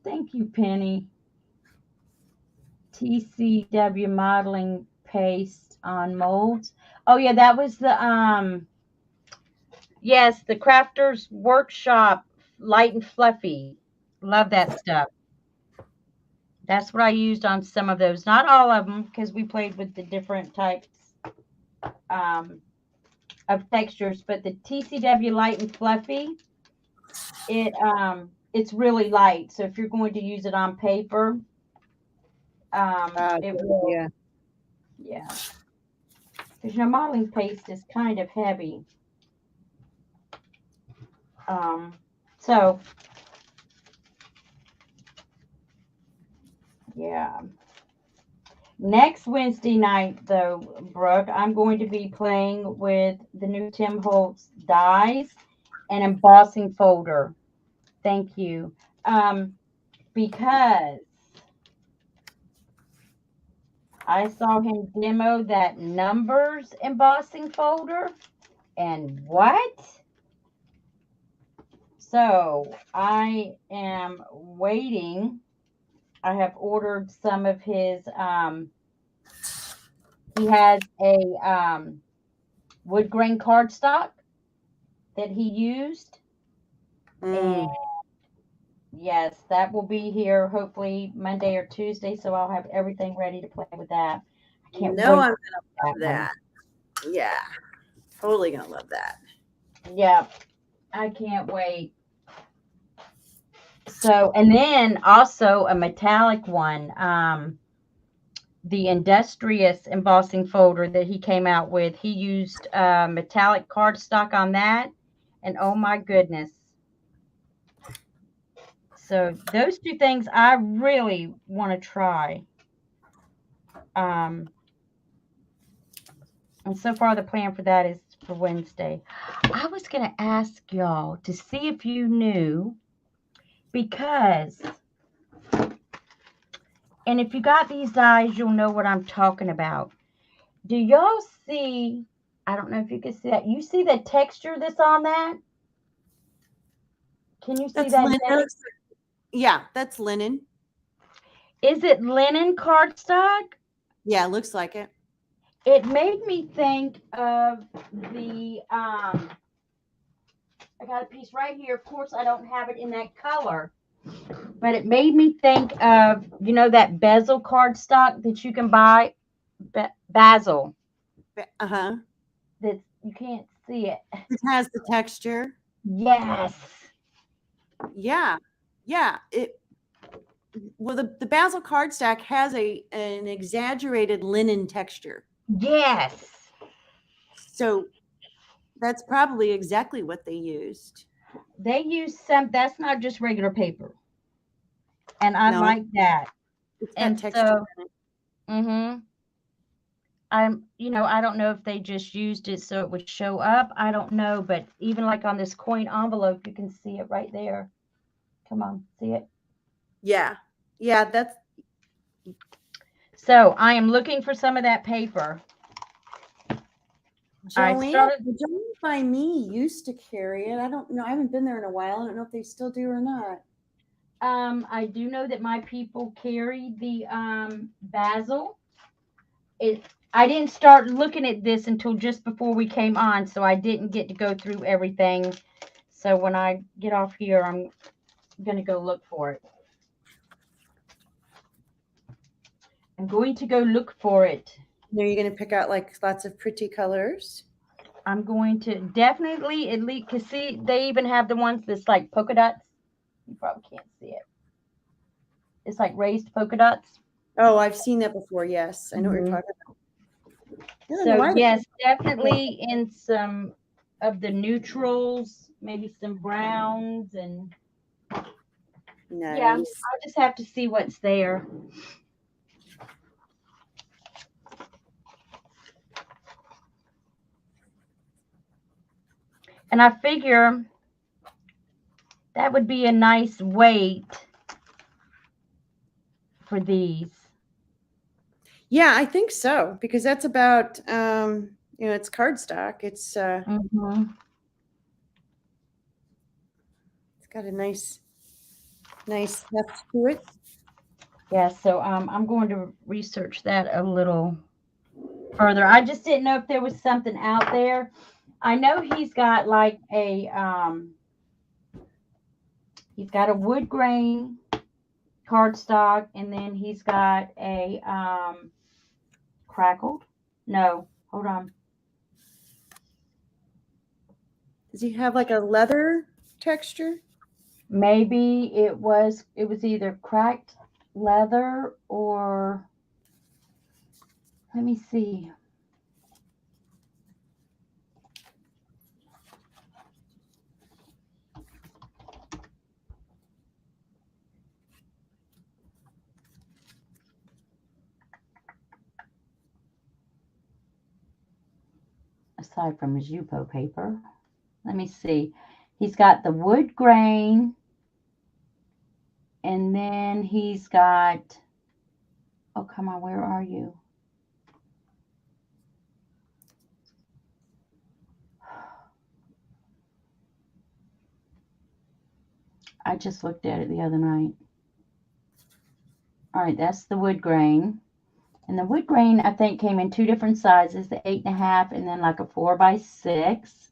Thank you, Penny. TCW modeling paste on molds. Oh yeah, that was the yes, the Crafters Workshop Light and Fluffy. Love that stuff. That's what I used on some of those. Not all of them, because we played with the different types of textures. But the TCW Light and Fluffy, it's really light. So if you're going to use it on paper, it will. Yeah. Because modeling paste is kind of heavy. So yeah. Next Wednesday night, though, Brooke, I'm going to be playing with the new Tim Holtz dies and embossing folder. Thank you. Because I saw him demo that numbers embossing folder, and what? So I am waiting. I have ordered some of his, he has a wood grain cardstock that he used. And yes, that will be here hopefully Monday or Tuesday. So I'll have everything ready to play with that. I can't wait. I'm going to love that. Yeah. Totally gonna love that. Yeah, I can't wait. So, and then also a metallic one, the industrious embossing folder that he came out with. He used metallic cardstock on that, and oh my goodness. So those two things I really want to try. Um, and so far the plan for that is for Wednesday. I was going to ask y'all to see if you knew, because, and if you got these eyes, you'll know what I'm talking about. Do y'all see? I don't know if you can see that. You see the texture that's on that? Can you see That's that? linen. Yeah, that's linen. Is it linen cardstock? Yeah, it looks like it. It made me think of the I got a piece right here. Of course, I don't have it in that color, but it made me think of, you know, that bezel cardstock that you can buy, basil, Uh-huh. that you can't see it. It has the texture. Yes. Yeah. Yeah. Well, the basil cardstock has an exaggerated linen texture. Yes. So that's probably exactly what they used. They use some, that's not just regular paper. And I No, like that. it's got And texture so, in it. mm-hmm. I don't know if they just used it so it would show up. I don't know, but even like on this coin envelope, you can see it right there. Come on, see it? Yeah. Yeah, that's So I am looking for some of that paper. Joanne. Joanne by me used to carry it. I don't know. I haven't been there in a while. I don't know if they still do or not. I do know that my people carry the basil. I didn't start looking at this until just before we came on, so I didn't get to go through everything. So when I get off here, I'm going to go look for it. I'm going to go look for it. Are you going to pick out like lots of pretty colors? I'm going to definitely at least, because see, they even have the ones that's like polka dots. You probably can't see it. It's like raised polka dots. Oh, I've seen that before. Yes, I know what you're talking about. So yes, definitely in some of the neutrals, maybe some browns, and yeah, I just have to see what's there. And I figure that would be a nice weight for these. Yeah, I think so, because that's about it's cardstock. It's it's got a nice heft to it. Yeah, so I'm going to research that a little further. I just didn't know if there was something out there. I know he's got like he's got a wood grain cardstock, and then he's got a crackled. No, hold on. Does he have like a leather texture? Maybe it was either cracked leather or, let me see. Aside from his Yupo paper, let me see. He's got the wood grain, and then he's got, oh, come on, where are you? I just looked at it the other night. All right, that's the wood grain. And the wood grain, I think, came in two different sizes, the 8.5 and then like a 4x6.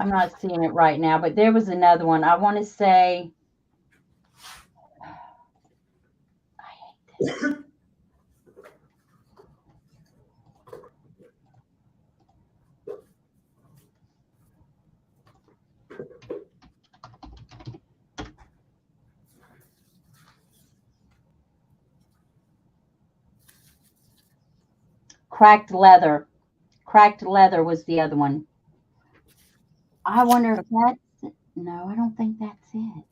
I'm not seeing it right now, but there was another one. I want to say, I hate this. Cracked leather. Cracked leather was the other one. I wonder if that's, no, I don't think that's it.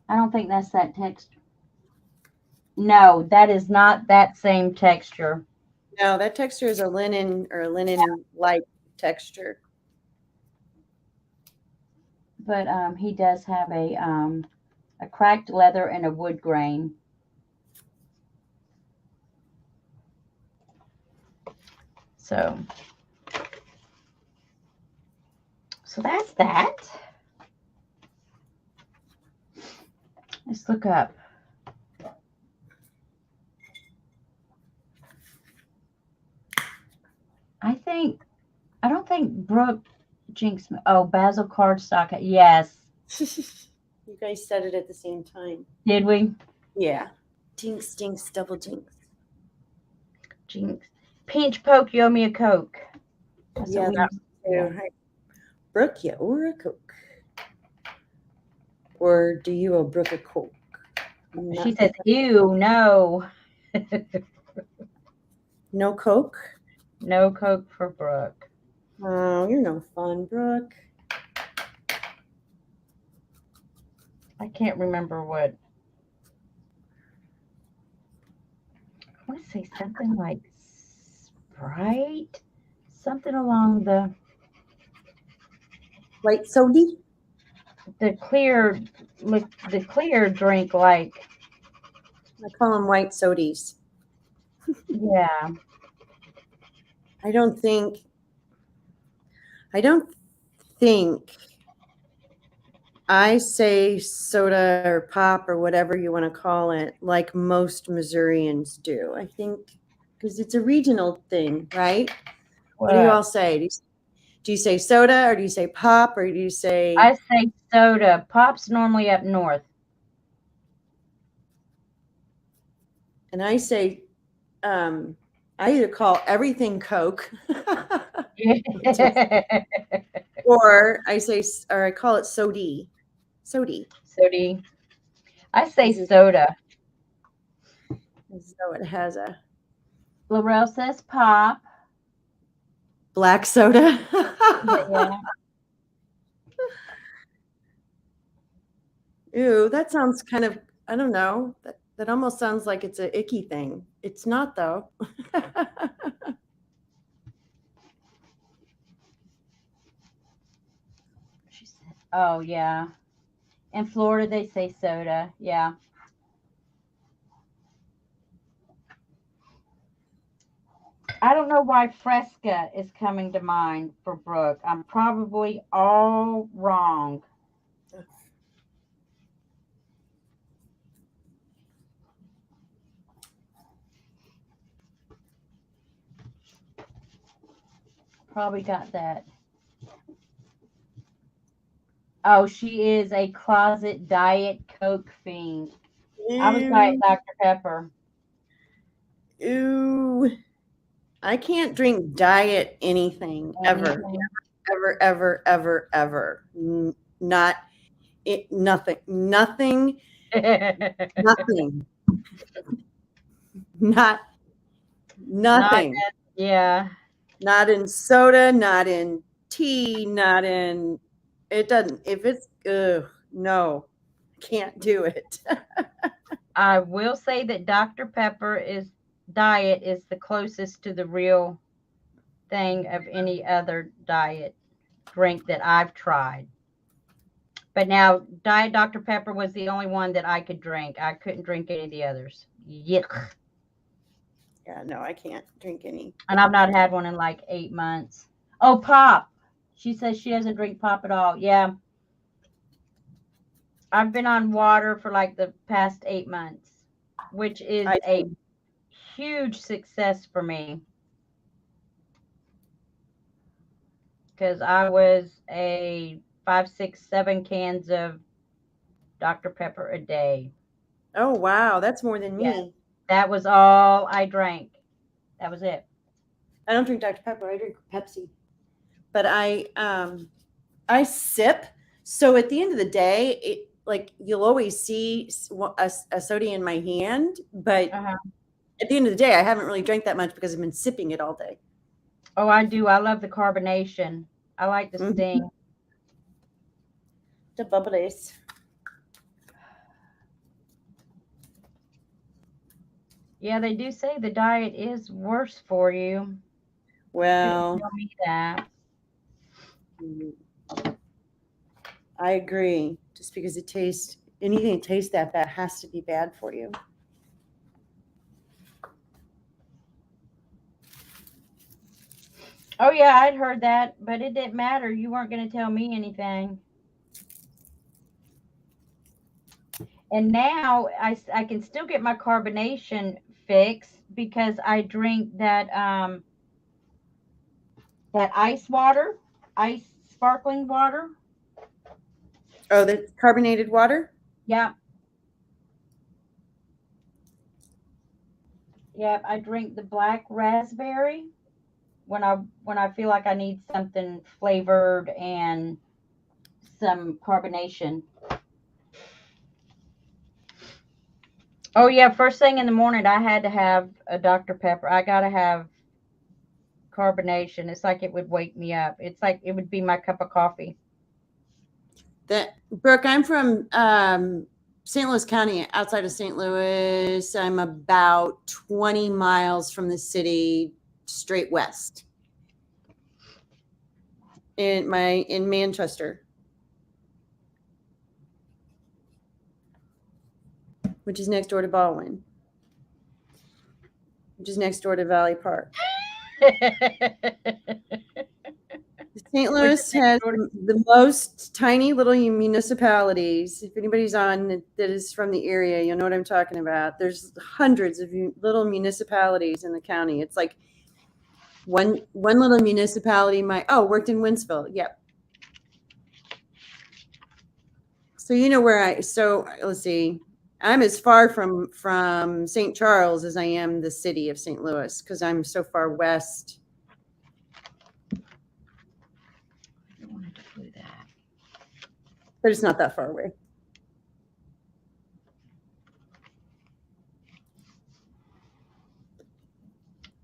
I don't think that's that texture. No, that is not that same texture. No, that texture is a linen or a linen-like texture. But he does have a cracked leather and a wood grain. So that's that. Let's look up. I don't think Brooke Jinx. Oh, Basil cardstock. Yes. You guys said it at the same time. Did we? Yeah. Jinx, jinx, double jinx. Jinx. Pinch poke, you owe me a Coke. That's Yeah, that too. Right. Brooke, you owe her a Coke. Or do you owe Brooke a Coke? She says, ew, no. No Coke? No Coke for Brooke. Oh, you're no fun, Brooke. I can't remember what. I want to say something like Sprite. Something along the White soda? the clear drink, like, I call them white sodies. yeah. I don't think I say soda or pop or whatever you want to call it like most Missourians do. I think because it's a regional thing, right? What do you all say? Do you say soda or do you say pop or do you say? I say soda. Pop's normally up north. And I say, I either call everything Coke or I call it sody. Sody. Sody. I say soda. As though it has a. Laurel says pop. Black soda. Yeah. Ew, that sounds kind of, I don't know. That almost sounds like it's an icky thing. It's not though. She said, oh yeah. In Florida they say soda. Yeah. I don't know why Fresca is coming to mind for Brooke. I'm probably all wrong. Probably got that. Oh, she is a closet Diet Coke fiend. I was Diet Dr. Pepper. Ew. I can't drink diet anything ever. Ever, ever, ever, ever. Not it, nothing. Nothing. Nothing. Not nothing. Yeah. Not in soda, not in tea, not in it doesn't if it's no. Can't do it. I will say that Dr. Pepper diet is the closest to the real thing of any other diet drink that I've tried. But now Diet Dr. Pepper was the only one that I could drink. I couldn't drink any of the others. Yuck. Yeah, no, I can't drink any. And I've not had one in like 8 months. Oh, pop. She says she doesn't drink pop at all. Yeah. I've been on water for like the past 8 months, which is a huge success for me. because I was a 5, 6, 7 cans of Dr. Pepper a day. Oh, wow. That's more than Yes. me. That was all I drank. That was it. I don't drink Dr. Pepper. I drink Pepsi. But I sip. So at the end of the day, it like you'll always see a soda in my hand, but at the end of the day, I haven't really drank that much because I've been sipping it all day. Oh, I do. I love the carbonation. I like the sting. The bubblies. Yeah, they do say the diet is worse for you. Well, Tell me that. I agree. Just because anything that tastes that bad has to be bad for you. Oh, yeah, I'd heard that, but it didn't matter. You weren't going to tell me anything. And now I can still get my carbonation fix because I drink that ice sparkling water. Oh, the carbonated water? Yeah. Yep, I drink the black raspberry when I feel like I need something flavored and some carbonation. Oh yeah, first thing in the morning I had to have a Dr. Pepper. I gotta have carbonation. It's like it would wake me up. It's like it would be my cup of coffee. Brooke, I'm from St. Louis County, outside of St. Louis. I'm about 20 miles from the city, straight west. In Manchester, which is next door to Baldwin, which is next door to Valley Park. St. Louis has the most tiny little municipalities. If anybody's on that is from the area, you'll know what I'm talking about. There's hundreds of little municipalities in the county. It's like one little municipality worked in Winsville. Yep. So you know where let's see. I'm as far from St. Charles as I am the city of St. Louis because I'm so far west. I wanted to do that. But it's not that far away.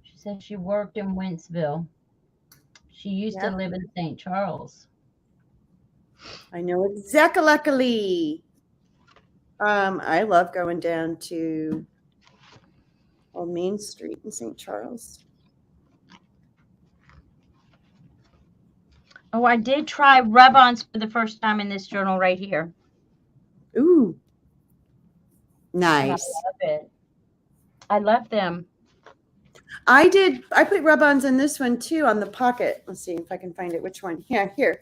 She said she worked in Wentzville. She used to live in St. Charles. I know exactly. I love going down to Old Main Street in St. Charles. Oh, I did try rub-ons for the first time in this journal right here. Ooh. Nice. I love it. I love them. I put rub-ons in this one too on the pocket. Let's see if I can find it. Which one? Yeah, here.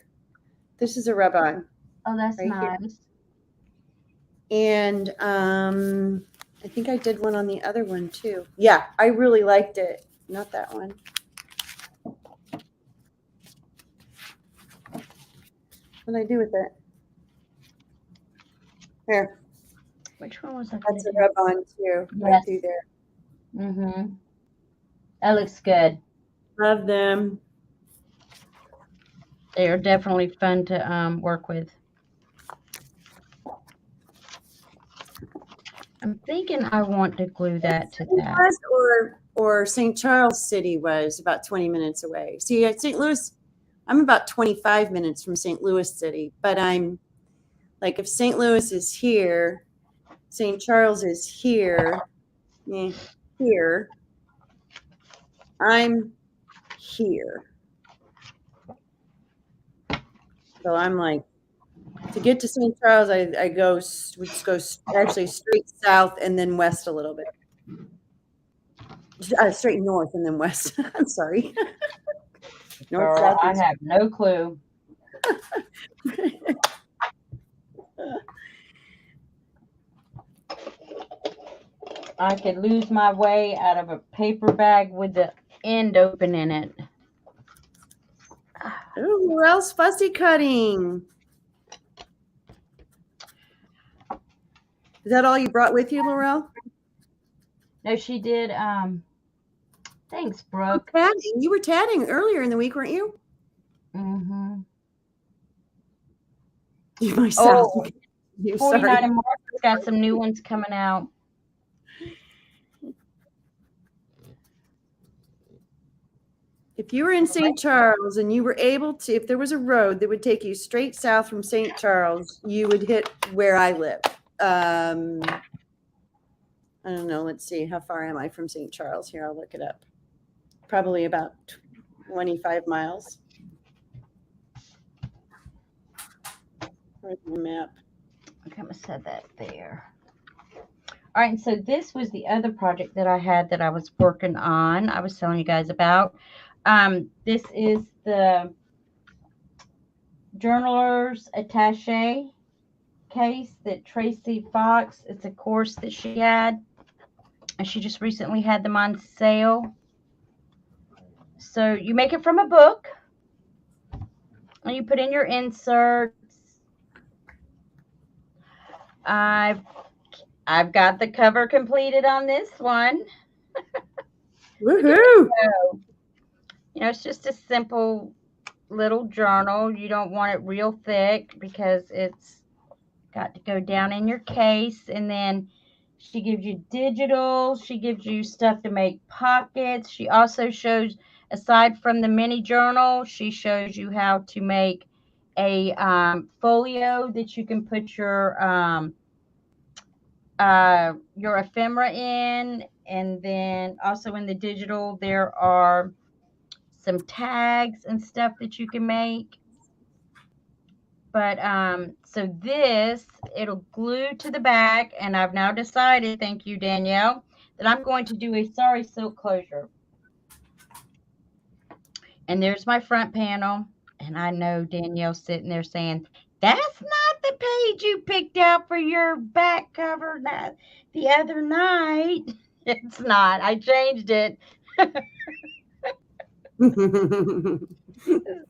This is a rub-on. Oh, that's right nice. Here. And I think I did one on the other one too. Yeah, I really liked it. Not that one. What did I do with it? Here. Which one was that? That's a rub-on too. Yes. Right through there. Mm-hmm. That looks good. Love them. They are definitely fun to work with. I'm thinking I want to glue that to that. Or St. Charles City was about 20 minutes away. See, at St. Louis, I'm about 25 minutes from St. Louis City, but I'm like, if St. Louis is here, St. Charles is here, here, I'm here. So I'm like, to get to St. Charles, we just go actually straight south and then west a little bit. Straight north and then west. I'm sorry. North, south, I have no clue. I could lose my way out of a paper bag with the end open in it. Oh, Laurel's fussy cutting. Is that all you brought with you, Laurel? No, she did. Thanks, Oh, Brooke. tatting. You were tatting earlier in the week, weren't you? Mm-hmm. My sound. Oh, You 49 sorry. and Mark's got some new ones coming out. If you were in St. Charles and you were able to, if there was a road that would take you straight south from St. Charles, you would hit where I live. I don't know. Let's see. How far am I from St. Charles? Here, I'll look it up. Probably about 25 miles. Where's my map? Okay, I'm going to set that there. All right, and so this was the other project that I had that I was working on. I was telling you guys about. This is the Journaler's Attaché case that Tracy Fox, it's a course that she had, and she just recently had them on sale. So you make it from a book, and you put in your inserts. I've got the cover completed on this one. Woohoo! You know, it's just a simple little journal. You don't want it real thick because it's got to go down in your case. And then she gives you digital. She gives you stuff to make pockets. She also shows, aside from the mini journal, she shows you how to make a folio that you can put your ephemera in. And then also in the digital, there are some tags and stuff that you can make. But so this, it'll glue to the back, and I've now decided, thank you, Danielle, that I'm going to do a Sorry Silk closure. And there's my front panel, and I know Danielle's sitting there saying, that's not the page you picked out for your back cover the other night. It's not. I changed it. So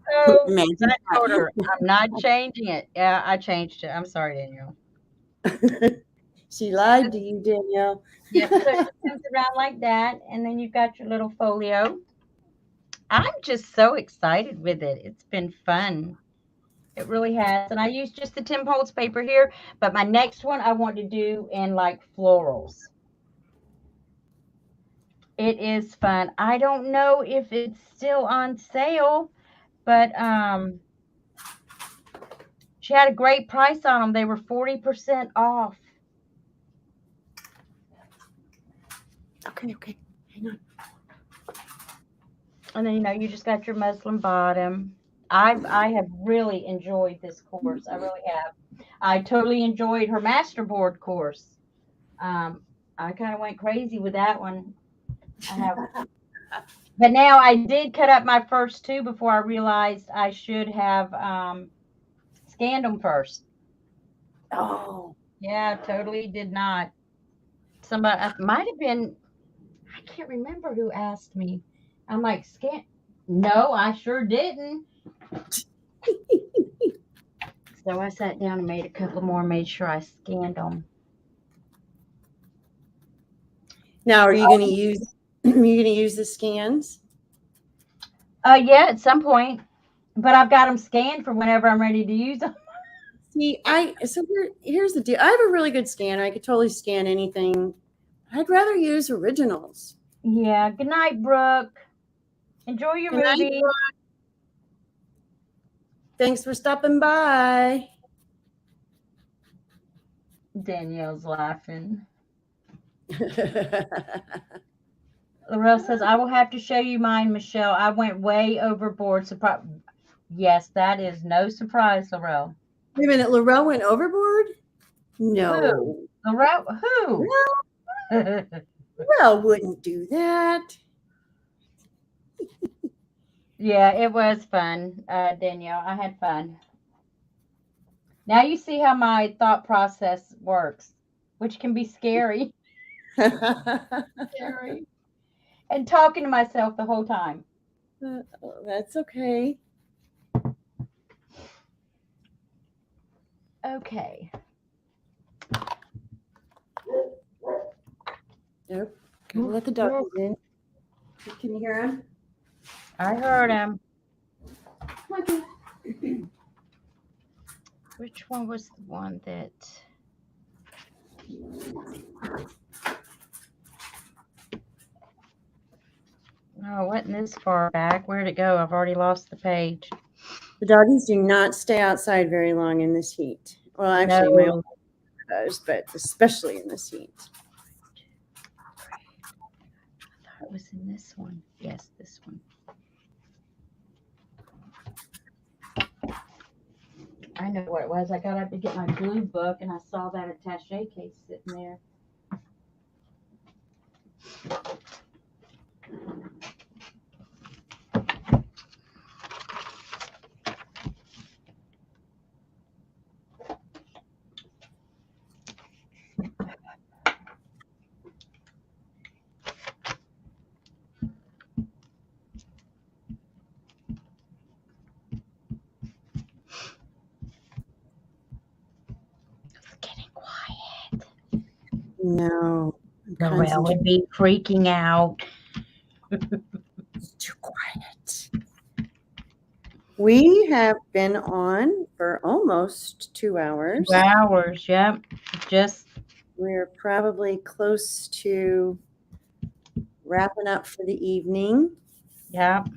I told her, I'm not changing it. Yeah, I changed it. I'm sorry, Danielle. She lied to you, Danielle. Yeah, so it comes around like that, and then you've got your little folio. I'm just so excited with it. It's been fun. It really has. And I use just the Tim Holtz paper here, but my next one I want to do in like florals. It is fun. I don't know if it's still on sale, but she had a great price on them. They were 40% off. Okay. Hang on. And then, you know, you just got your muslin bottom. I have really enjoyed this course. I really have. I totally enjoyed her masterboard course. I kind of went crazy with that one. I have, but now I did cut up my first two before I realized I should have scanned them first. Oh, Yeah, totally did not. Somebody might have been. I can't remember who asked me. I'm like, scan. No, I sure didn't. So I sat down and made a couple more, made sure I scanned them. now are you going to use? Are you going to use the scans? Yeah, at some point. But I've got them scanned for whenever I'm ready to use them. See, here's the deal. I have a really good scanner. I could totally scan anything. I'd rather use originals. Yeah. Good night, Brooke. Enjoy your Good night, movie. Brooke. Thanks for stopping by. Danielle's laughing. Laurel says, I will have to show you mine, Michelle. I went way overboard. Yes, that is no surprise, Laurel. Wait a minute, Laurel went overboard? No. Who? Laurel? Who? Laurel wouldn't do that. Yeah, it was fun, Danielle. I had fun. Now you see how my thought process works, which can be scary. Scary. And talking to myself the whole time. That's okay. Okay. Nope. Gotta let the doggies in. Can you hear him? I heard him. Which one was the one that? Oh, it wasn't this far back. Where'd it go? I've already lost the page. The doggies do not stay outside very long in this heat. Well, actually, my old does, but especially in this heat. I thought it was in this one. Yes, this one. I know what it was. I got up to get my blue book, and I saw that attache case sitting there. It's getting quiet. No. Lorel would be freaking out. It's too quiet. We have been on for almost 2 hours. 2 hours, yep. We're probably close to wrapping up for the evening. Yep.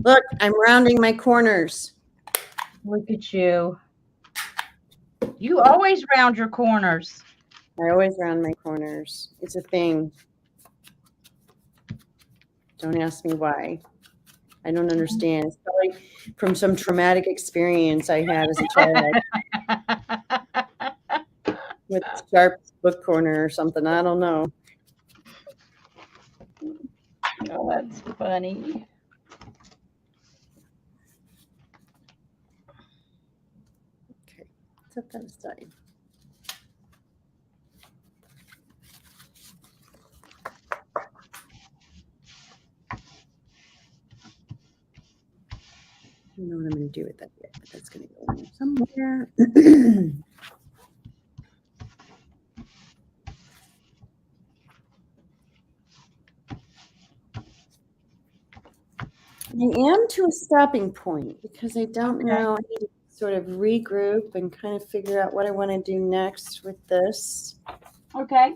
Look, I'm rounding my corners. Look at you. You always round your corners. I always round my corners. It's a thing. Don't ask me why. I don't understand. It's probably from some traumatic experience I had as a child with a sharp book corner or something. I don't know. Oh, that's funny. Okay, set that aside. I don't know what I'm going to do with that yet, but that's going to go in somewhere. I am to a stopping point because I don't know. I need to sort of regroup and kind of figure out what I want to do next with this. Okay.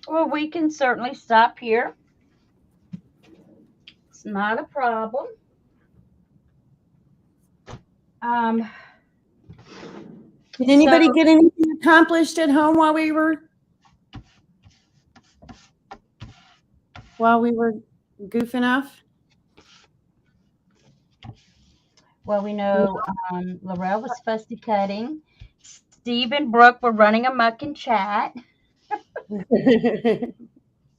Well, we can certainly stop here. It's not a problem. Did anybody get anything accomplished at home while we were goofing off? Well, we know Laurel was fussy cutting. Steve and Brooke were running amok in chat.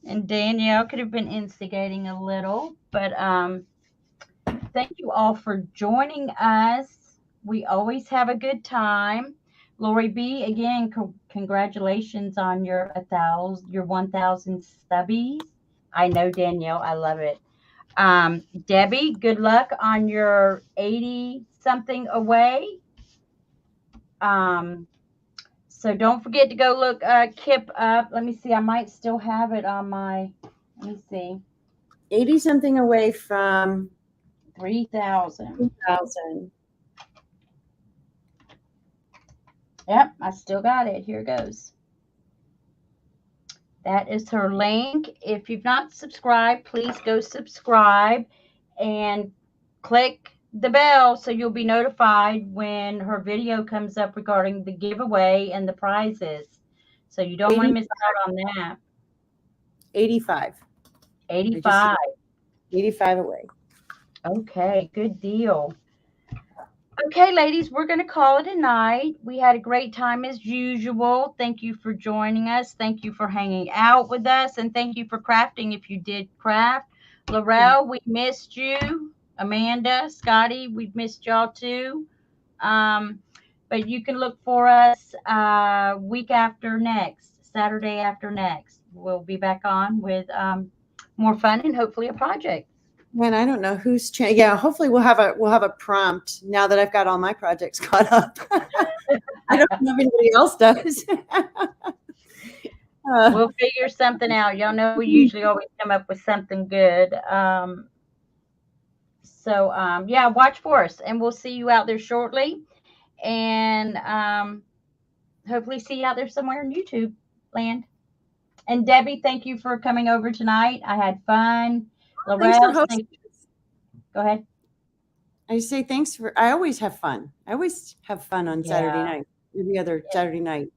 And Danielle could have been instigating a little. But thank you all for joining us. We always have a good time. Lori B, again, congratulations on your 1,000 stubbies. I know, Danielle, I love it. Debbie, good luck on your 80 something away. So don't forget to go look Kip up. Let me see. I might still have it on my, let me see. 80 something away from 3,000. 3,000. Yep, I still got it. Here goes. That is her link. If you've not subscribed, please go subscribe and click the bell so you'll be notified when her video comes up regarding the giveaway and the prizes. So you don't want to miss out on that. 85. 85. 85 away. Okay, good deal. Okay, ladies, we're going to call it a night. We had a great time as usual. Thank you for joining us. Thank you for hanging out with us. And thank you for crafting if you did craft. Laurel, we missed you. Amanda, Scotty, we've missed y'all too. But you can look for us week after next, Saturday after next. We'll be back on with more fun and hopefully a project. Man, I don't know who's yeah, hopefully we'll have a prompt now that I've got all my projects caught up. I don't know if anybody else does. We'll figure something out. Y'all know we usually always come up with something good. Yeah, watch for us, and we'll see you out there shortly. And hopefully see you out there somewhere in YouTube land. And Debbie, thank you for coming over tonight. I had fun. Thanks for Laurel, hosting. go ahead. I say thanks for. I always have fun. I always have fun on Saturday night. Every other Saturday night.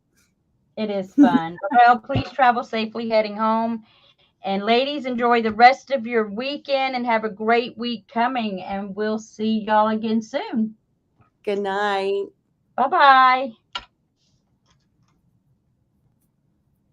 It is fun. Well, please travel safely heading home. And ladies, enjoy the rest of your weekend and have a great week coming. And we'll see y'all again soon. Good night. Bye-bye.